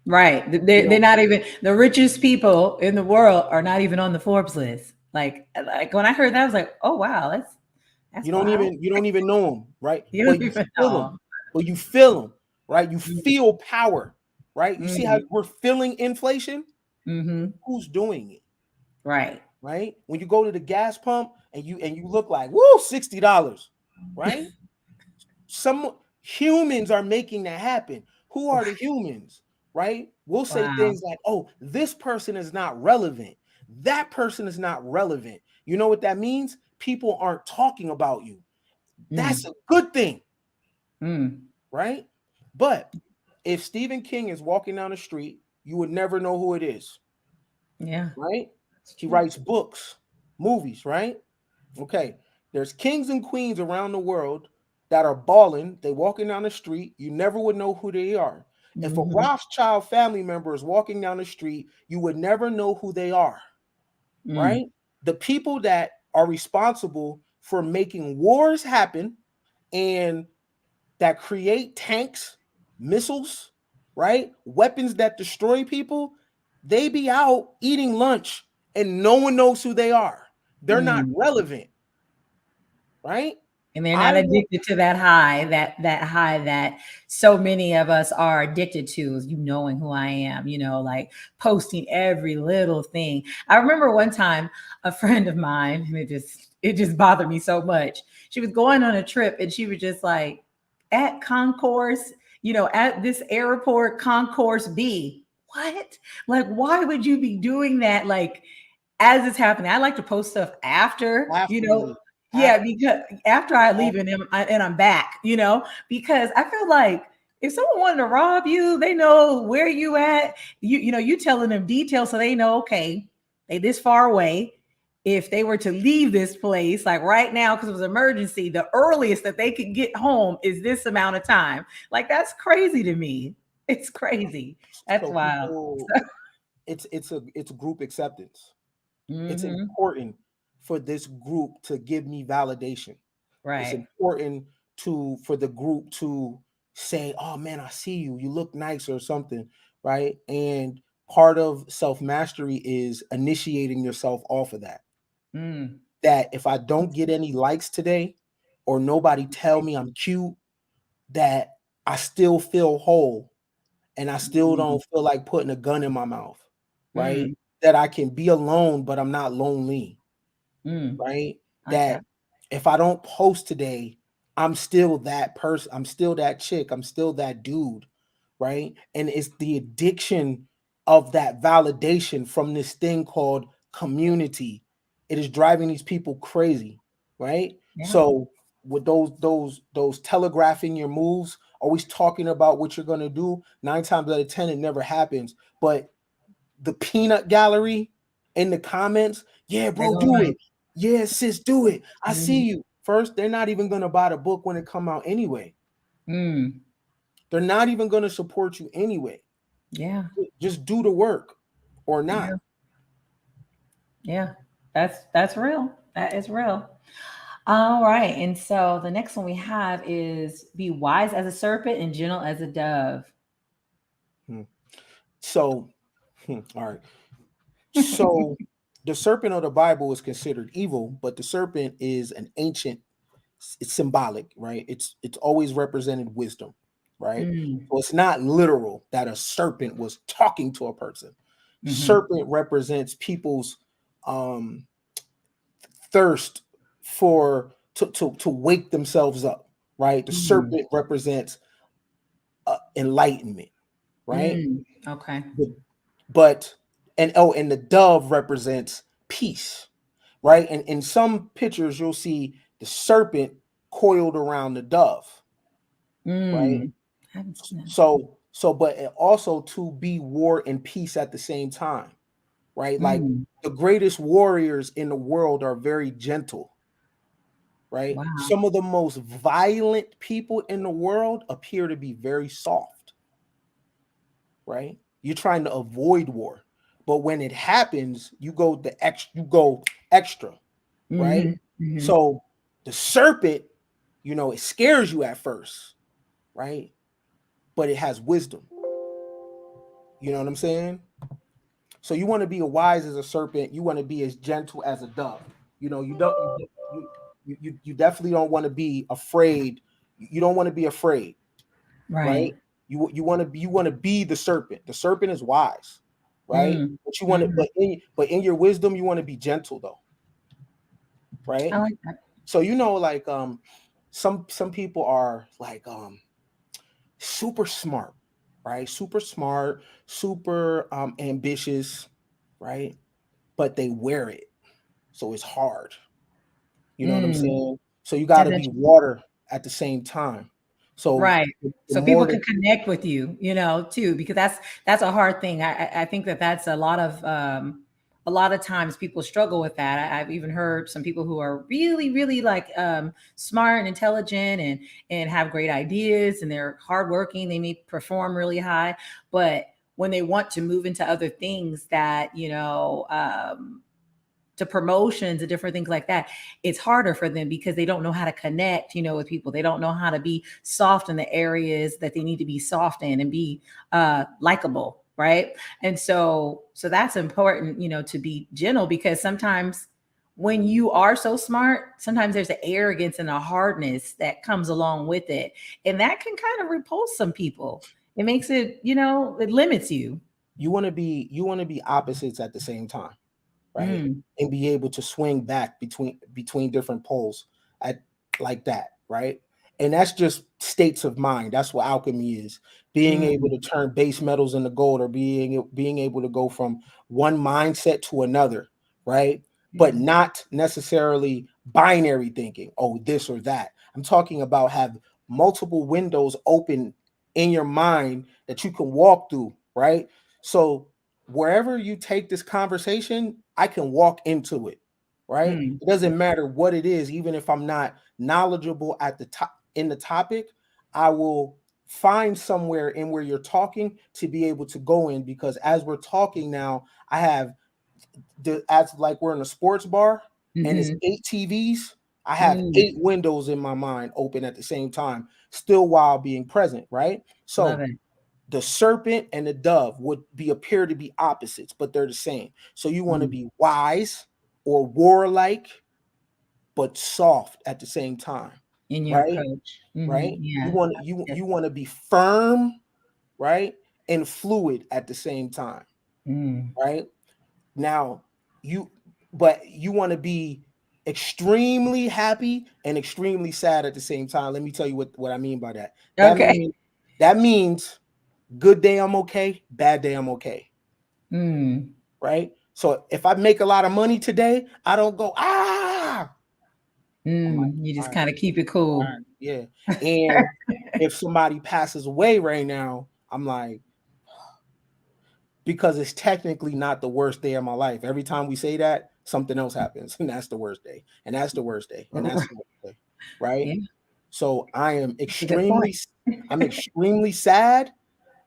Right. You They're don't. not even the richest people in the world are not even on the Forbes list. Like when I heard that, I was like, oh wow, that's wild. You don't even know them, right? You But don't you even feel them. know. But you feel them, right? You feel power, right? You see how Mm-hmm. we're feeling inflation? Mm-hmm. Who's doing it? Right. Right? When you go to the gas pump and you look like, woo, $60, right? Some humans are making that happen. Who are the humans? Right? We'll say Wow. things like, oh, this person is not relevant. That person is not relevant. You know what that means? People aren't talking about you. That's Mm. a good thing, Mm. right? But if Stephen King is walking down the street, you would never know who it is, Yeah. right? That's He true. writes books, movies, right? Okay. There's kings and queens around the world that are balling. They walking down the street. You never would know who they are. If a Mm-hmm. Rothschild family member is walking down the street, you would never know who they are, Mm. right? The people that are responsible for making wars happen and that create tanks, missiles, right? Weapons that destroy people, they be out eating lunch and no one knows who they are. They're not Mm. relevant, right? And they're I not want addicted to that high, that high that so many of us are addicted to, is you knowing who I am, like posting every little thing. I remember one time a friend of mine, and it just bothered me so much. She was going on a trip and she was just like, at concourse, at this airport, concourse B. What? Like, why would you be doing that? Like, as it's happening, I like to post stuff after, after you leave. Yeah, because after I leave and I'm back, because I feel like if someone wanted to rob you, they know where you at. You telling them details so they know, okay, they this far away. If they were to leave this place, like right now, because it was an emergency, the earliest that they could get home is this amount of time. Like that's crazy to me. It's crazy. That's So wild. people, it's group acceptance. It's Mm-hmm. important for this group to give me validation. It's Right. important for the group to say, "Oh man, I see you. You look nice," or something, right? And part of self mastery is initiating yourself off of that. Mm. That if I don't get any likes today, or nobody tell me I'm cute, that I still feel whole, and I still Mm. don't feel like putting a gun in my mouth, right? Mm. That I can be alone, but I'm not lonely, Mm. right? Okay. That if I don't post today, I'm still that person. I'm still that chick. I'm still that dude, right? And it's the addiction of that validation from this thing called community. It is driving these people crazy, right? Yeah. So with those telegraphing your moves, always talking about what you're going to do, 9 times out of 10 it never happens. But the peanut gallery in the comments, yeah, They're bro, gonna do write. it. Yeah, sis, do it. I see Mhm. you. First, they're not even going to buy the book when it come out anyway. Mm. They're not even going to support you anyway. Yeah. Just do the work or not. Yeah. Yeah. That's real. That is real. All right. And so the next one we have is be wise as a serpent and gentle as a dove. Hmm. So, all right. So, the serpent of the Bible is considered evil, but the serpent is an ancient, it's symbolic, right? It's always represented wisdom, right? Mm. So it's not literal that a serpent was talking to a person. Hmm. Serpent represents people's um thirst to wake themselves up, right? The Mm. serpent represents enlightenment, right? Mm. Okay. But, but and the dove represents peace, right? And in some pictures, you'll see the serpent coiled around the dove, right? Mm. I haven't seen that. But it also to be war and peace at the same time, right? Like Mm. the greatest warriors in the world are very gentle, right? Wow. Some of the most violent people in the world appear to be very soft, right? You're trying to avoid war, but when it happens, you go extra, right? Hmm. Hmm. So the serpent, it scares you at first, right? But it has wisdom. You know what I'm saying? So you want to be as wise as a serpent. You want to be as gentle as a dove. You don't. You definitely don't want to be afraid. You don't want to be afraid, right? Right. You want to be the serpent. The serpent is wise, right? Mm. But you want to, Hmm. but in your wisdom, you want to be gentle though, I right? like that. So like some people are like super smart, right? Super smart, super ambitious, right? But they wear it. So it's hard. You know what I'm Mm. saying? So you got That's to be interesting. water at the same time. So Right. the So people more can that connect with you, too, because that's a hard thing. I think that's a lot of times people struggle with that. I've even heard some people who are really, really like smart and intelligent and have great ideas and they're hardworking. They may perform really high, but when they want to move into other things that to promotions and different things like that, it's harder for them because they don't know how to connect, with people. They don't know how to be soft in the areas that they need to be soft in and be likable, right? And so that's important, to be gentle because sometimes when you are so smart, sometimes there's an arrogance and a hardness that comes along with it. And that can kind of repulse some people. It makes it, it limits you. you want to be opposites at the same time, right? Mm, And be able to swing back between different poles at like that, right? And that's just states of mind. That's what alchemy is. Being able mm, to turn base metals into gold or being able to go from one mindset to another, right? But yeah. not necessarily binary thinking, oh, this or that. I'm talking about have multiple windows open in your mind that you can walk through, right? So wherever you take this conversation, I can walk into it, right? Mm, It doesn't matter what it is, even if I'm not knowledgeable at the top in the topic, I will find somewhere in where you're talking to be able to go in, because as we're talking now, I have as like we're in a sports bar and it's mm-hmm, 8 TVs. I have mm, 8 windows in my mind open at the same time, still while being present, right? love So it. the serpent and the dove would be appear to be opposites, but they're the same. So you want to Mm. be wise or warlike, but soft at the same time, In your right? approach. Hmm. Right? You Yeah. want Yes. you want to be firm, right? And fluid at the same time, Mm. right? Now, you but you want to be extremely happy and extremely sad at the same time. Let me tell you what I mean by that. That Okay. means that means good day I'm okay, bad day I'm okay, Mm. right? So if I make a lot of money today, I don't go I'm like, Mm. You all just right, kind of keep it all cool. right, yeah. And if somebody passes away right now, I'm like, because it's technically not the worst day of my life. Every time we say that, something else happens, and that's the worst day, and that's the worst day, and that's the worst day, right? Yeah, So that's a good point. I'm extremely sad,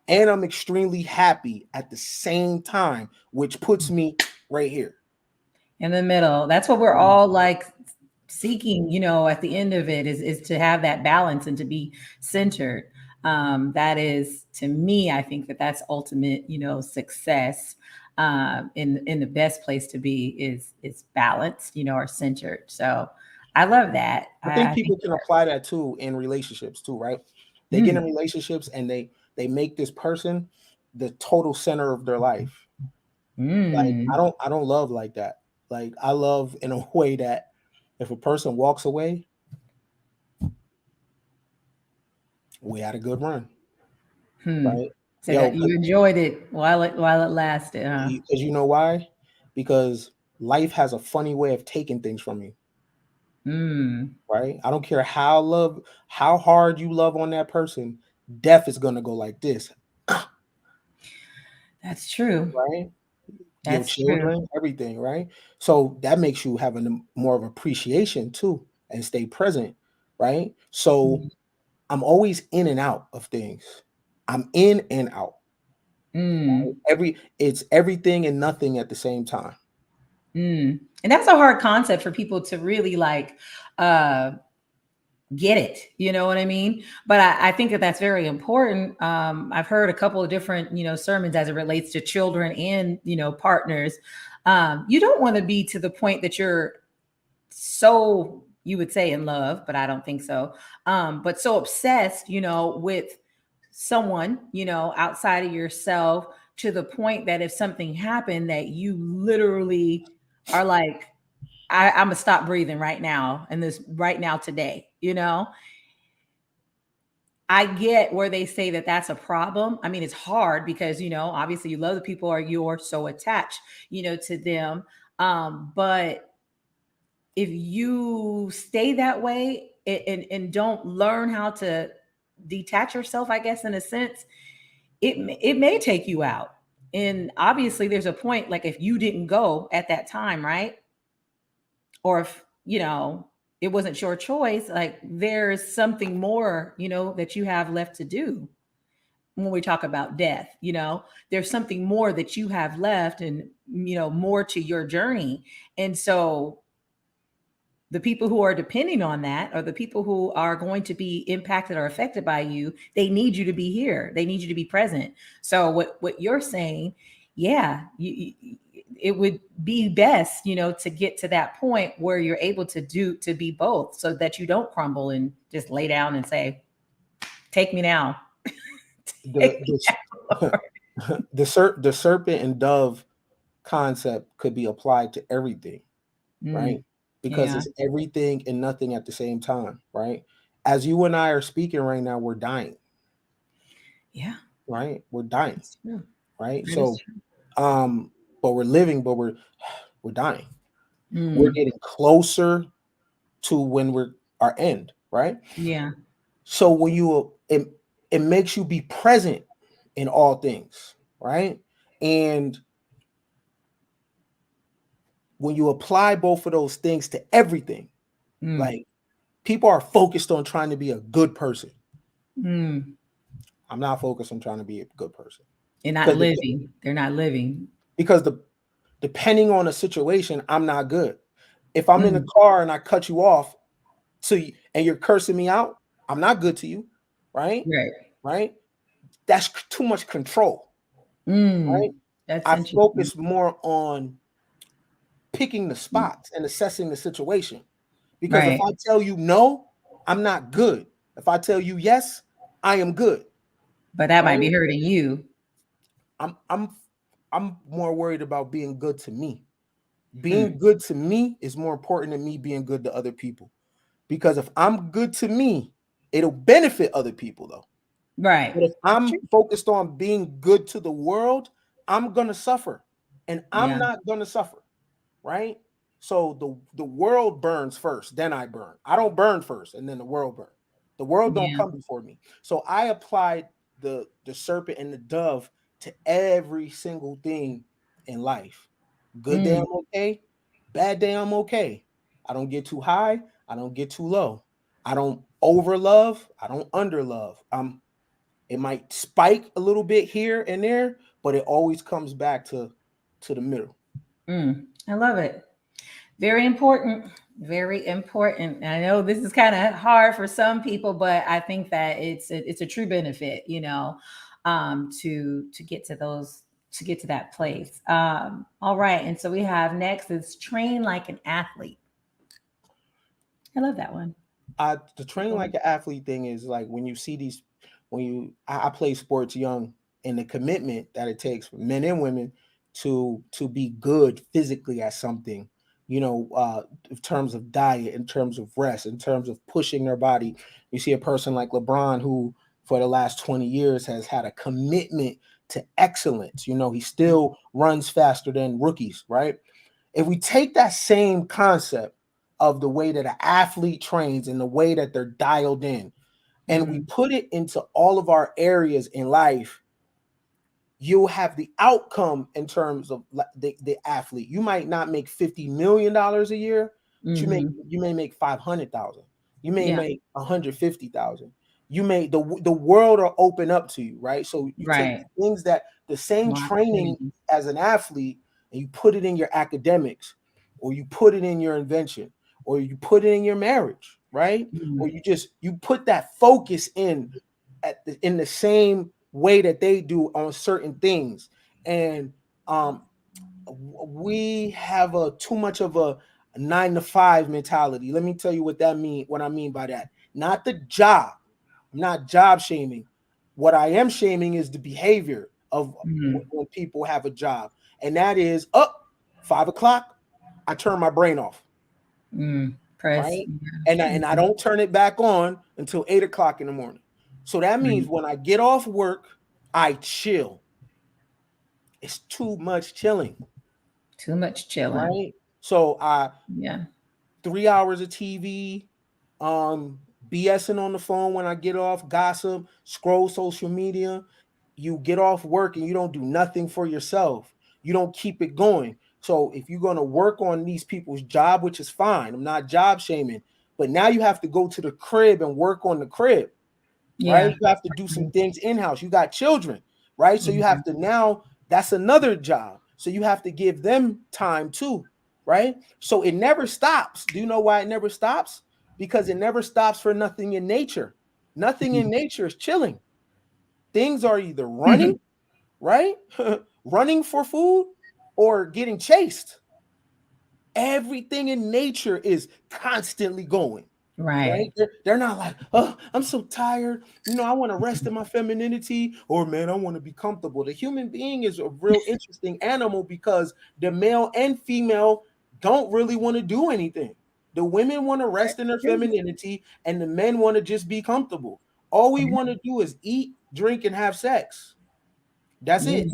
and I'm extremely happy at the same time, which puts me right here. In the middle. That's what we're all like seeking, at the end of it is to have that balance and to be centered. That is, to me, I think that that's ultimate, success. In the best place to be is balanced, or centered. So I love that. I think I think people can apply that too in relationships too, right? They get in mm, relationships and they make this person the total center of their life. Like mm, I don't love like that. Like I love in a way that if a person walks away, we had a good run, hmm. right? So Yo, that you enjoyed it while it lasted, huh? because you know why? Because life has a funny way of taking things from you, Mm, right? I don't care how hard you love on that person, death is gonna go like this, that's true. right? Your That's true. children, everything, right? So that makes you have a more of appreciation too and stay present, right? So I'm always in and out of things. I'm in and out. Mm. It's everything and nothing at the same time. Mm. And that's a hard concept for people to really like uh get it. You know what I mean? But I think that that's very important. I've heard a couple of different, sermons as it relates to children and, partners. You don't want to be to the point that you're so, you would say, in love, but I don't think so. But so obsessed, with someone, outside of yourself, to the point that if something happened that you literally are like, I'm gonna stop breathing right now and this right now today, I get where they say that that's a problem. I mean, it's hard because, obviously you love the people or you're so attached, to them. But if you stay that way and don't learn how to detach yourself, I guess, in a sense, it may take you out. And obviously there's a point, like if you didn't go at that time, right? Or if, it wasn't your choice, like there's something more, that you have left to do. When we talk about death, there's something more that you have left, and more to your journey. And so the people who are depending on that, or the people who are going to be impacted or affected by you, they need you to be here, they need you to be present. So what you're saying, yeah, it would be best, to get to that point where you're able to be both, so that you don't crumble and just lay down and say, take me now. The Take me the now. the serpent and dove concept could be applied to everything, right? Mm, Because yeah, it's everything and nothing at the same time, right? As you and I are speaking right now, we're dying, yeah, right? We're dying, that's true. right? That is So, true. but we're living, but we're dying. We're Mm, getting closer to when we're our end, right? Yeah. So when you it makes you be present in all things, right? And when you apply both of those things to everything, Mm. like people are focused on trying to be a good person. Mm. I'm not focused on trying to be a good person They're not because living. They're not living. because the depending on the situation, I'm not good. If I'm in the Mm. car and I cut you off, so and you're cursing me out, I'm not good to you, right? Right. Right? That's too much control, right? Mm. That's I interesting. focus more on picking the spots and assessing the situation. Because if Right. I tell you no, I'm not good. If I tell you yes, I am good, But that might right? be hurting you. I'm I'm I'm more worried about being good to me. Being Hmm. good to me is more important than me being good to other people. Because if I'm good to me, it'll benefit other people though. Right. But if That's true. I'm focused on being good to the world, I'm gonna suffer. And I'm Yeah. not gonna suffer, right? So the world burns first, then I burn. I don't burn first, and then the world burn. The world don't Yeah. come before me. So I applied the serpent and the dove to every single thing in life. Good day, Mm. I'm okay. Bad day, I'm okay. I don't get too high. I don't get too low. I don't over love. I don't under love. It might spike a little bit here and there, but it always comes back to the middle. Mm. I love it. Very important. Very important. And I know this is kind of hard for some people, but I think that it's a true benefit, to get to those to get to that place. All right. And so we have next is train like an athlete. I love that one. The train like an athlete thing is like when you see these when I play sports young, and the commitment that it takes for men and women to be good physically at something, in terms of diet, in terms of rest, in terms of pushing their body. You see a person like LeBron who for the last 20 years has had a commitment to excellence. He still runs faster than rookies, right? If we take that same concept of the way that an athlete trains and the way that they're dialed in, and we Mm-hmm. put it into all of our areas in life, you'll have the outcome in terms of the athlete. You might not make $50 million a year, but Mm-hmm. you may make 500,000. You may Yeah. make 150,000. You may the world will open up to you, right? So you take Right. things that the same More training opportunities. as an athlete, and you put it in your academics, or you put it in your invention, or you put it in your marriage, right? Or Mm. you put that focus in the same way that they do on certain things. And um we have a too much of a 9 to 5 mentality. Let me tell you what I mean by that. Not the job. I'm not job shaming. What I am shaming is the behavior of Mm. when people have a job. And that is up 5 o'clock, I turn my brain off, Mm. Press. right? And Yeah. I Mhm. don't turn it back on until 8 o'clock in the morning. So that means Right. when I get off work, I chill. It's too much chilling, Too much chilling. right? So I Yeah. 3 hours of TV, BSing on the phone when I get off, gossip, scroll social media. You get off work and you don't do nothing for yourself. You don't keep it going. So if you're going to work on these people's job, which is fine, I'm not job shaming, but now you have to go to the crib and work on the crib, right? Yeah. You have to do some things in house. You got children, right? So you Yeah. have to now, that's another job. So you have to give them time too, right? So it never stops. Do you know why it never stops? Because it never stops for nothing in nature. Nothing in nature is chilling. Things are either running, right? Running for food or getting chased. Everything in nature is constantly going. Right? Right. They're not like, oh, I'm so tired. I want to rest in my femininity, or man, I want to be comfortable. The human being is a real interesting animal because the male and female don't really want to do anything. The women want to rest in their True. femininity, and the men want to just be comfortable. All we Yeah. want to do is eat, drink, and have sex. That's Yeah. it.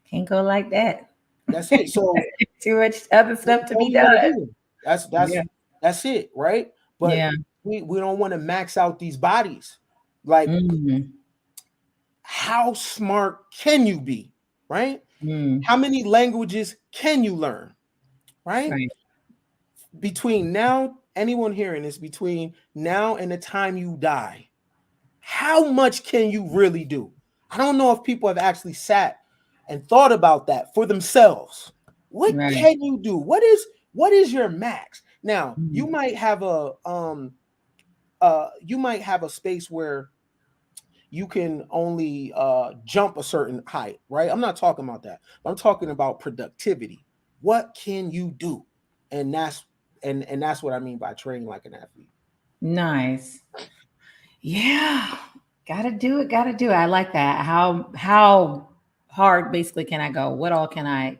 Can't go like that. That's it. So Too much other that's stuff to all be we want to done. do. That's Yeah. that's that's it, right? but Yeah. we don't want to max out these bodies. Like, Mm. how smart can you be, right? Mm. How many languages can you learn, right? Right. Between now, anyone hearing this, between now and the time you die, how much can you really do? I don't know if people have actually sat and thought about that for themselves. What Right. can you do? What is your max? Now, Mm. you might have a space where you can only jump a certain height, right? I'm not talking about that. I'm talking about productivity. What can you do? And that's what I mean by training like an athlete. Nice. Yeah. Gotta do it. Gotta do it. I like that. How hard basically can I go? What all can I,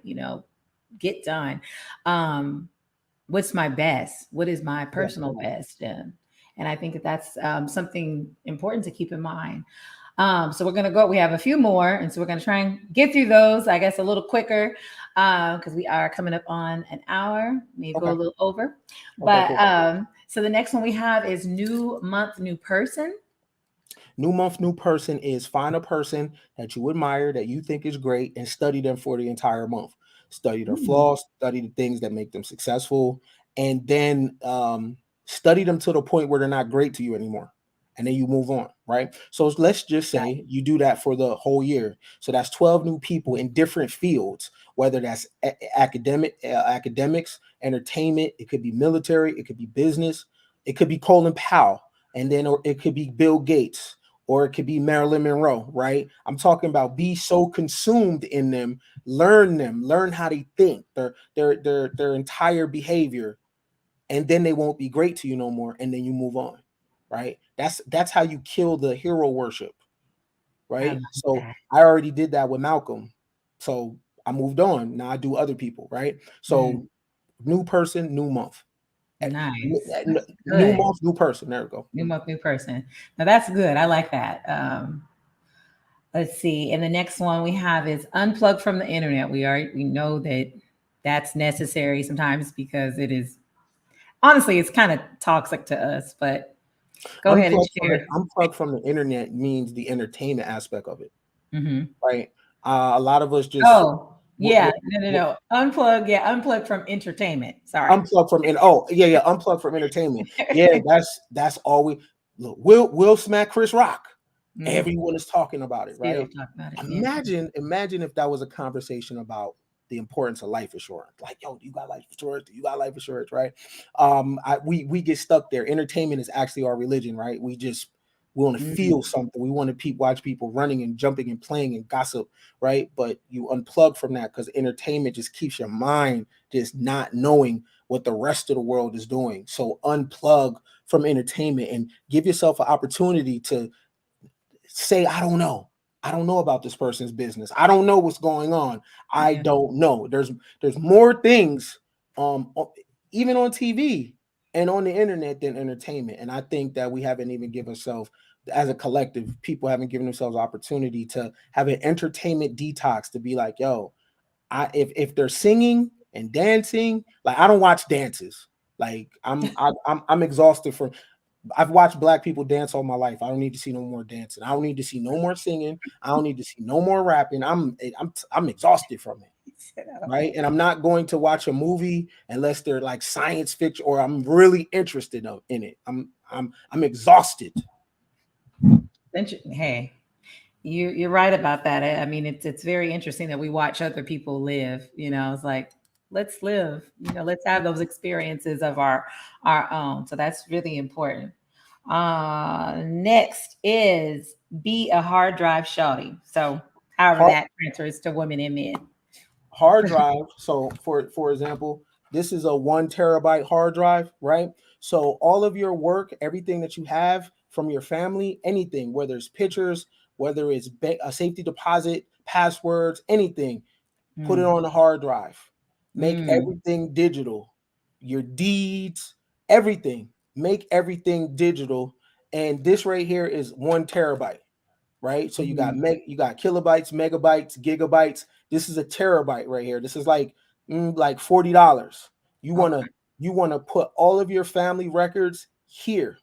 get done? Um, what's my best? What is my Yeah, personal best? And I think that that's something important to keep in mind. So we're going to go, we have a few more. And so we're going to try and get through those, I guess, a little quicker because we are coming up on an hour, maybe go a okay. little over. Okay, But cool. so the next one we have is new month, new person. New month, new person is find a person that you admire, that you think is great, and study them for the entire month. Study their Mm, flaws, study the things that make them successful, and then study them to the point where they're not great to you anymore. And then you move on, right? So let's just got say you do that for the whole year. So that's 12 new people in different fields, whether that's academics, entertainment, it could be military, it could be business, it could be Colin Powell, and then or it could be Bill Gates, or it could be Marilyn Monroe, right? I'm talking about be so consumed in them, learn how they think, their entire behavior, and then they won't be great to you no more, and then you move on, right? That's how you kill the hero worship, I right? like So that. I already did that with Malcolm, so I moved on. Now I do other people, right? Mm, So new person, new month. Eh, nice. That's New good. month, new person. There we go. New month, new person. Now that's good. I like that. Let's see. And the next one we have is unplug from the internet. We know that that's necessary sometimes because it is honestly it's kind of toxic to us. But go ahead and share. Unplug from the internet means the entertainment aspect of it, Hmm. right? A lot of us just Oh w- yeah, w- w- no. Unplug. Yeah, unplug from entertainment. Sorry. unplug from in. Oh yeah, unplug from entertainment. Yeah, that's always. Look, Will smack Chris Rock. Mm, Everyone is talking about it, still right? talk about it. Yeah. Imagine if that was a conversation about the importance of life insurance. Like, yo, do you got life insurance? Do you got life insurance? Right? We get stuck there. Entertainment is actually our religion, right? We want to Mm, feel something. We want to watch people running and jumping and playing and gossip, right? But you unplug from that because entertainment just keeps your mind just not knowing what the rest of the world is doing. So unplug from entertainment and give yourself an opportunity to say, I don't know about this person's business. I don't know what's going on. I yeah. don't know. There's more things even on TV and on the internet than entertainment. And I think that we haven't even given ourselves, as a collective, people haven't given themselves opportunity to have an entertainment detox, to be like, yo, if they're singing and dancing, like I don't watch dances. Like I'm exhausted from I've watched black people dance all my life. I don't need to see no more dancing. I don't need to see no more singing. I don't need to see no more rapping. I'm exhausted from it, right? And I'm not going to watch a movie unless they're like science fiction or I'm really interested in it. I'm exhausted. Hey, you're right about that. I mean, it's very interesting that we watch other people live. It's like let's live. Let's have those experiences of our own. So that's really important. Next is be a hard drive shouty. So however Hard, that transfers to women and men. hard drive. So for example, this is a 1 terabyte hard drive, right? So all of your work, everything that you have from your family, anything, whether it's pictures, whether it's a safety deposit, passwords, anything, put it Mm, on a hard drive. Make mm, everything digital. Your deeds, everything. Make everything digital. And this right here is 1 terabyte, right? So mm. you got kilobytes, megabytes, gigabytes. This is a terabyte right here. This is like $40. You wanna Okay. you wanna put all of your family records here,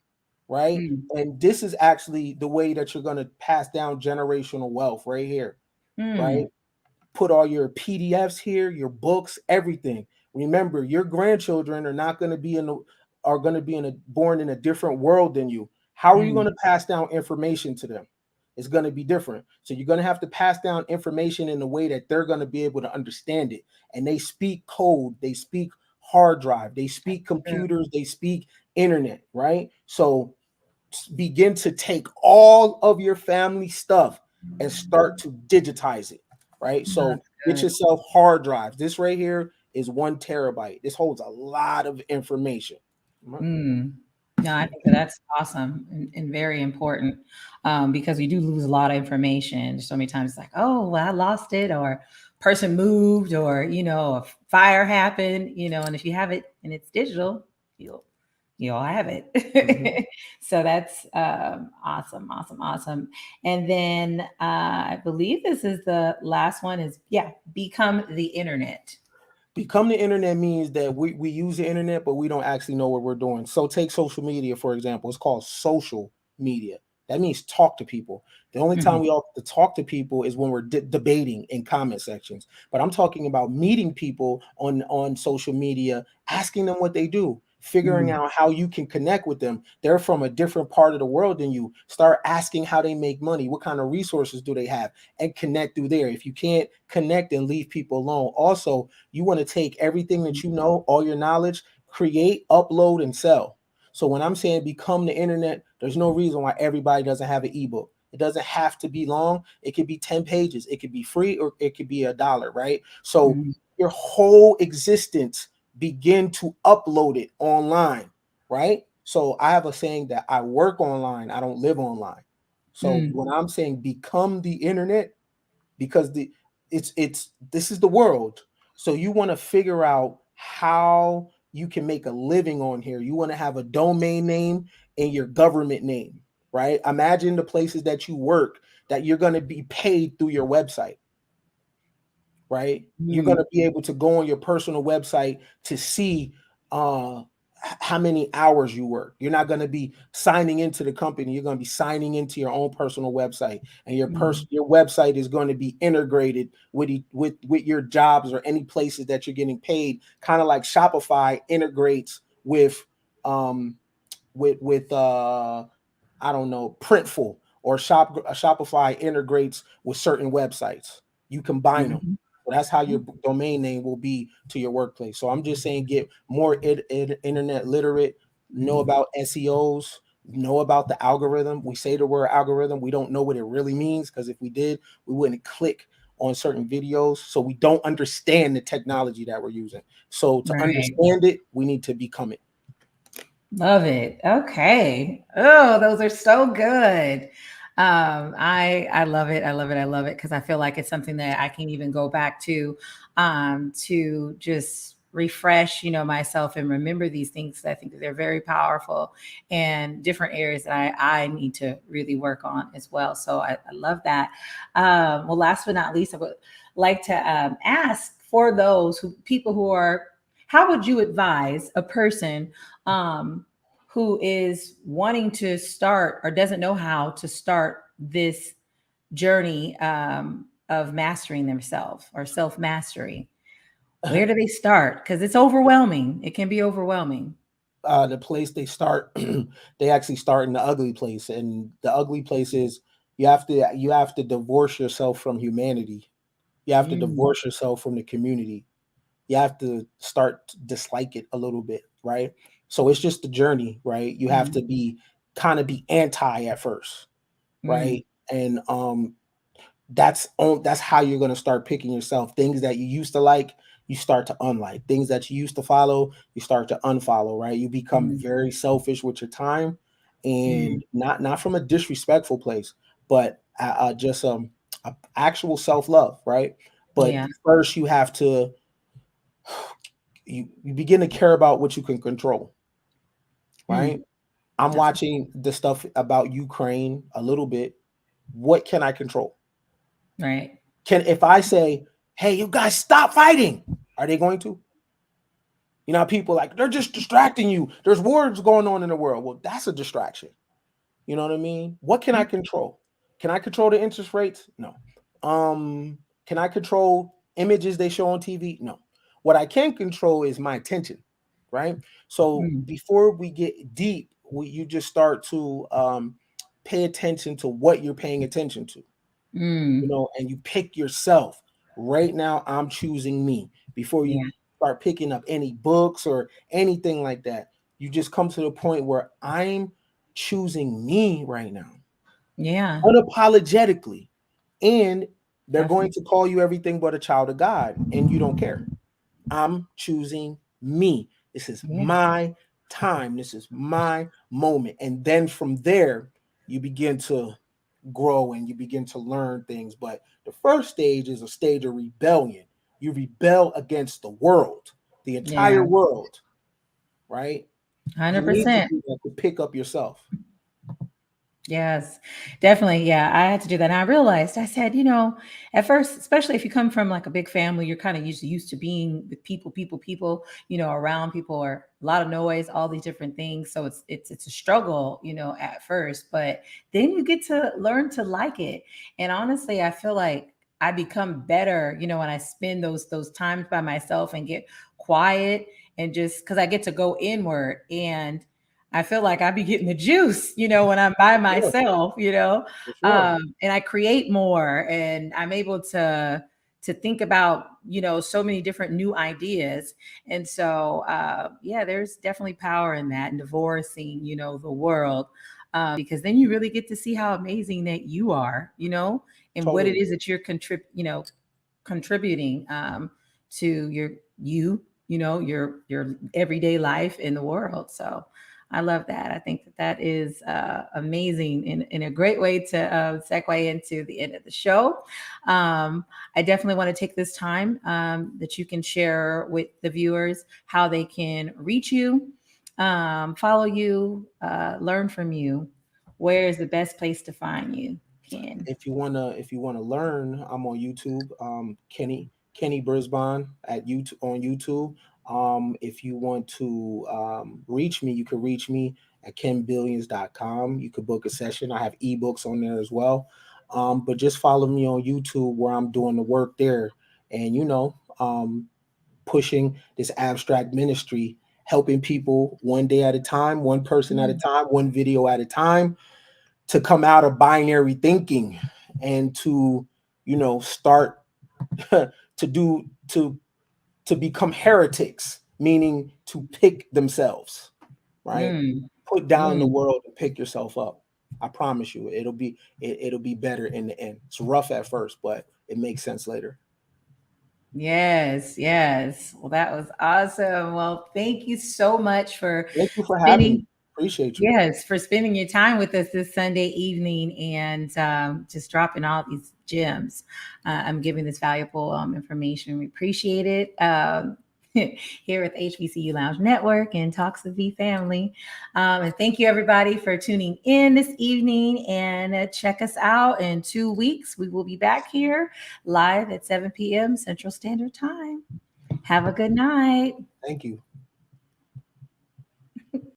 right? Mm, And this is actually the way that you're going to pass down generational wealth right here, right? mm, Put all your PDFs here, your books, everything. Remember, your grandchildren are not going to be in the are going to be in a born in a different world than you. How are you going mm. to pass down information to them? It's going to be different. So you're going to have to pass down information in a way that they're going to be able to understand it. And they speak code, they speak hard drive, they speak True. computers, they speak internet, right? So begin to take all of your family stuff and start to digitize it, right? No, So that's get good. yourself hard drives. This right here is 1 terabyte. This holds a lot of information. Mm. No, I think that that's awesome and very important, because we do lose a lot of information. So many times it's like, oh, well, I lost it, or person moved, or a fire happened, and if you have it and it's digital, you'll you'll have Mhm. it. So that's awesome, awesome, awesome. And then I believe this is the last one. Is yeah, become the internet. Become the internet means that we use the internet, but we don't actually know what we're doing. So take social media, for example. It's called social media. That means talk to people. The only time Mhm. we all have to talk to people is when we're debating in comment sections. But I'm talking about meeting people on social media, asking them what they do, figuring Mm. out how you can connect with them. They're from a different part of the world than you. Start asking how they make money, what kind of resources do they have, and connect through there. If you can't connect, and leave people alone. Also, you want to take everything that you know, all your knowledge, create, upload, and sell. So when I'm saying become the internet, there's no reason why everybody doesn't have an ebook. It doesn't have to be long. It could be 10 pages. It could be free, or it could be $1, right? So Mhm. your whole existence, begin to upload it online, right? So I have a saying that I work online, I don't live online. So Mm. when I'm saying become the internet, because it's this is the world. So you want to figure out how you can make a living on here. You want to have a domain name and your government name, right? Imagine the places that you work, that you're going to be paid through your website, right? You're going Mm. to be able to go on your personal website to see uh how many hours you work. You're not going to be signing into the company. You're going to be signing into your own personal website, and Mm. your website is going to be integrated with your jobs or any places that you're getting paid, kind of like Shopify integrates with um I don't know, Printful, or Shopify integrates with certain websites. You combine them. Mhm. So that's how your domain name will be to your workplace. So I'm just saying, get more internet literate, know about SEOs, know about the algorithm. We say the word algorithm, we don't know what it really means, because if we did, we wouldn't click on certain videos. So we don't understand the technology that we're using. So to Right. understand it, we need to become it. Love it. Okay. Oh, those are so good. I love it. I love it. I love it because I feel like it's something that I can even go back to just refresh, myself and remember these things. I think that they're very powerful and different areas that I need to really work on as well. So I love that. Well, last but not least, I would like to ask for those people who are. How would you advise a person? Um, who is wanting to start or doesn't know how to start this journey of mastering themselves or self mastery? Where do they start? Because it's overwhelming. It can be overwhelming. The place they start, they actually start in the ugly place, and the ugly place is you have to divorce yourself from humanity. You have to Mm, divorce yourself from the community. You have to start to dislike it a little bit, right? So it's just the journey, right? You have mm, to be kind of be anti at first, mm, right? And that's how you're going to start picking yourself. Things that you used to like, you start to unlike. Things that you used to follow, you start to unfollow, right? You become mm, very selfish with your time, mm, and not from a disrespectful place, but just actual self-love, right? But yeah. first you have to you begin to care about what you can control, Mm, right? I'm that's watching the stuff about Ukraine a little bit. What can I control? right. Can If I say, "Hey, you guys stop fighting," are they going to? You know, people like they're just distracting you. There's wars going on in the world. Well, that's a distraction. You know what I mean? What can I control? Can I control the interest rates? No. Can I control images they show on TV? No. What I can control is my attention, right? So Mm, before we get deep, you just start to pay attention to what you're paying attention to, mm, and you pick yourself. Right now, I'm choosing me. Before yeah, you start picking up any books or anything like that, you just come to the point where I'm choosing me right now, yeah, unapologetically. And they're going definitely. to call you everything but a child of God, and you don't care. I'm choosing me. This is Yeah, my time. This is my moment. And then from there, you begin to grow and you begin to learn things. But the first stage is a stage of rebellion. You rebel against the world, the entire yeah, world, right? You need to 100%. do that to pick up yourself. Yes, definitely. Yeah, I had to do that. And I realized, I said, at first, especially if you come from like a big family, you're kind of used to being with people, around people, or a lot of noise, all these different things. So it's a struggle, at first, but then you get to learn to like it. And honestly, I feel like I become better, when I spend those times by myself and get quiet, and just because I get to go inward. And I feel like I be getting the juice, when I'm by Yeah, myself, for sure. and I create more, and I'm able to think about, so many different new ideas. And so, yeah, there's definitely power in that, and divorcing, the world, because then you really get to see how amazing that you are, and what it Totally. is that you're contributing, to your everyday life in the world. So I love that. I think that is amazing, in a great way to segue into the end of the show. I definitely want to take this time, that you can share with the viewers how they can reach you, follow you, learn from you. Where is the best place to find you, Ken? If you wanna learn, I'm on YouTube. Kenny Brisbane at YouTube on YouTube. If you want to reach me, you can reach me at kenbillions.com. You could book a session. I have ebooks on there as well. But just follow me on YouTube where I'm doing the work there, and pushing this abstract ministry, helping people one day at a time, one person at a Mm, time, one video at a time, to come out of binary thinking and to start to do to become heretics, meaning to pick themselves, right? mm, Put down the mm. world and pick yourself up. I promise you it'll be better in the end. It's rough at first, but it makes sense later. Yes, yes. Well, that was awesome. Well, thank you so much for Thank you for having me. spending, Appreciate you. yes, for spending your time with us this Sunday evening, and just dropping all these gems. I'm giving this valuable information. We appreciate it. Here at the HBCU Lounge Network and Talks of V Family. And thank you, everybody, for tuning in this evening. And check us out in 2 weeks. We will be back here live at 7 p.m. Central Standard Time. Have a good night. Thank you.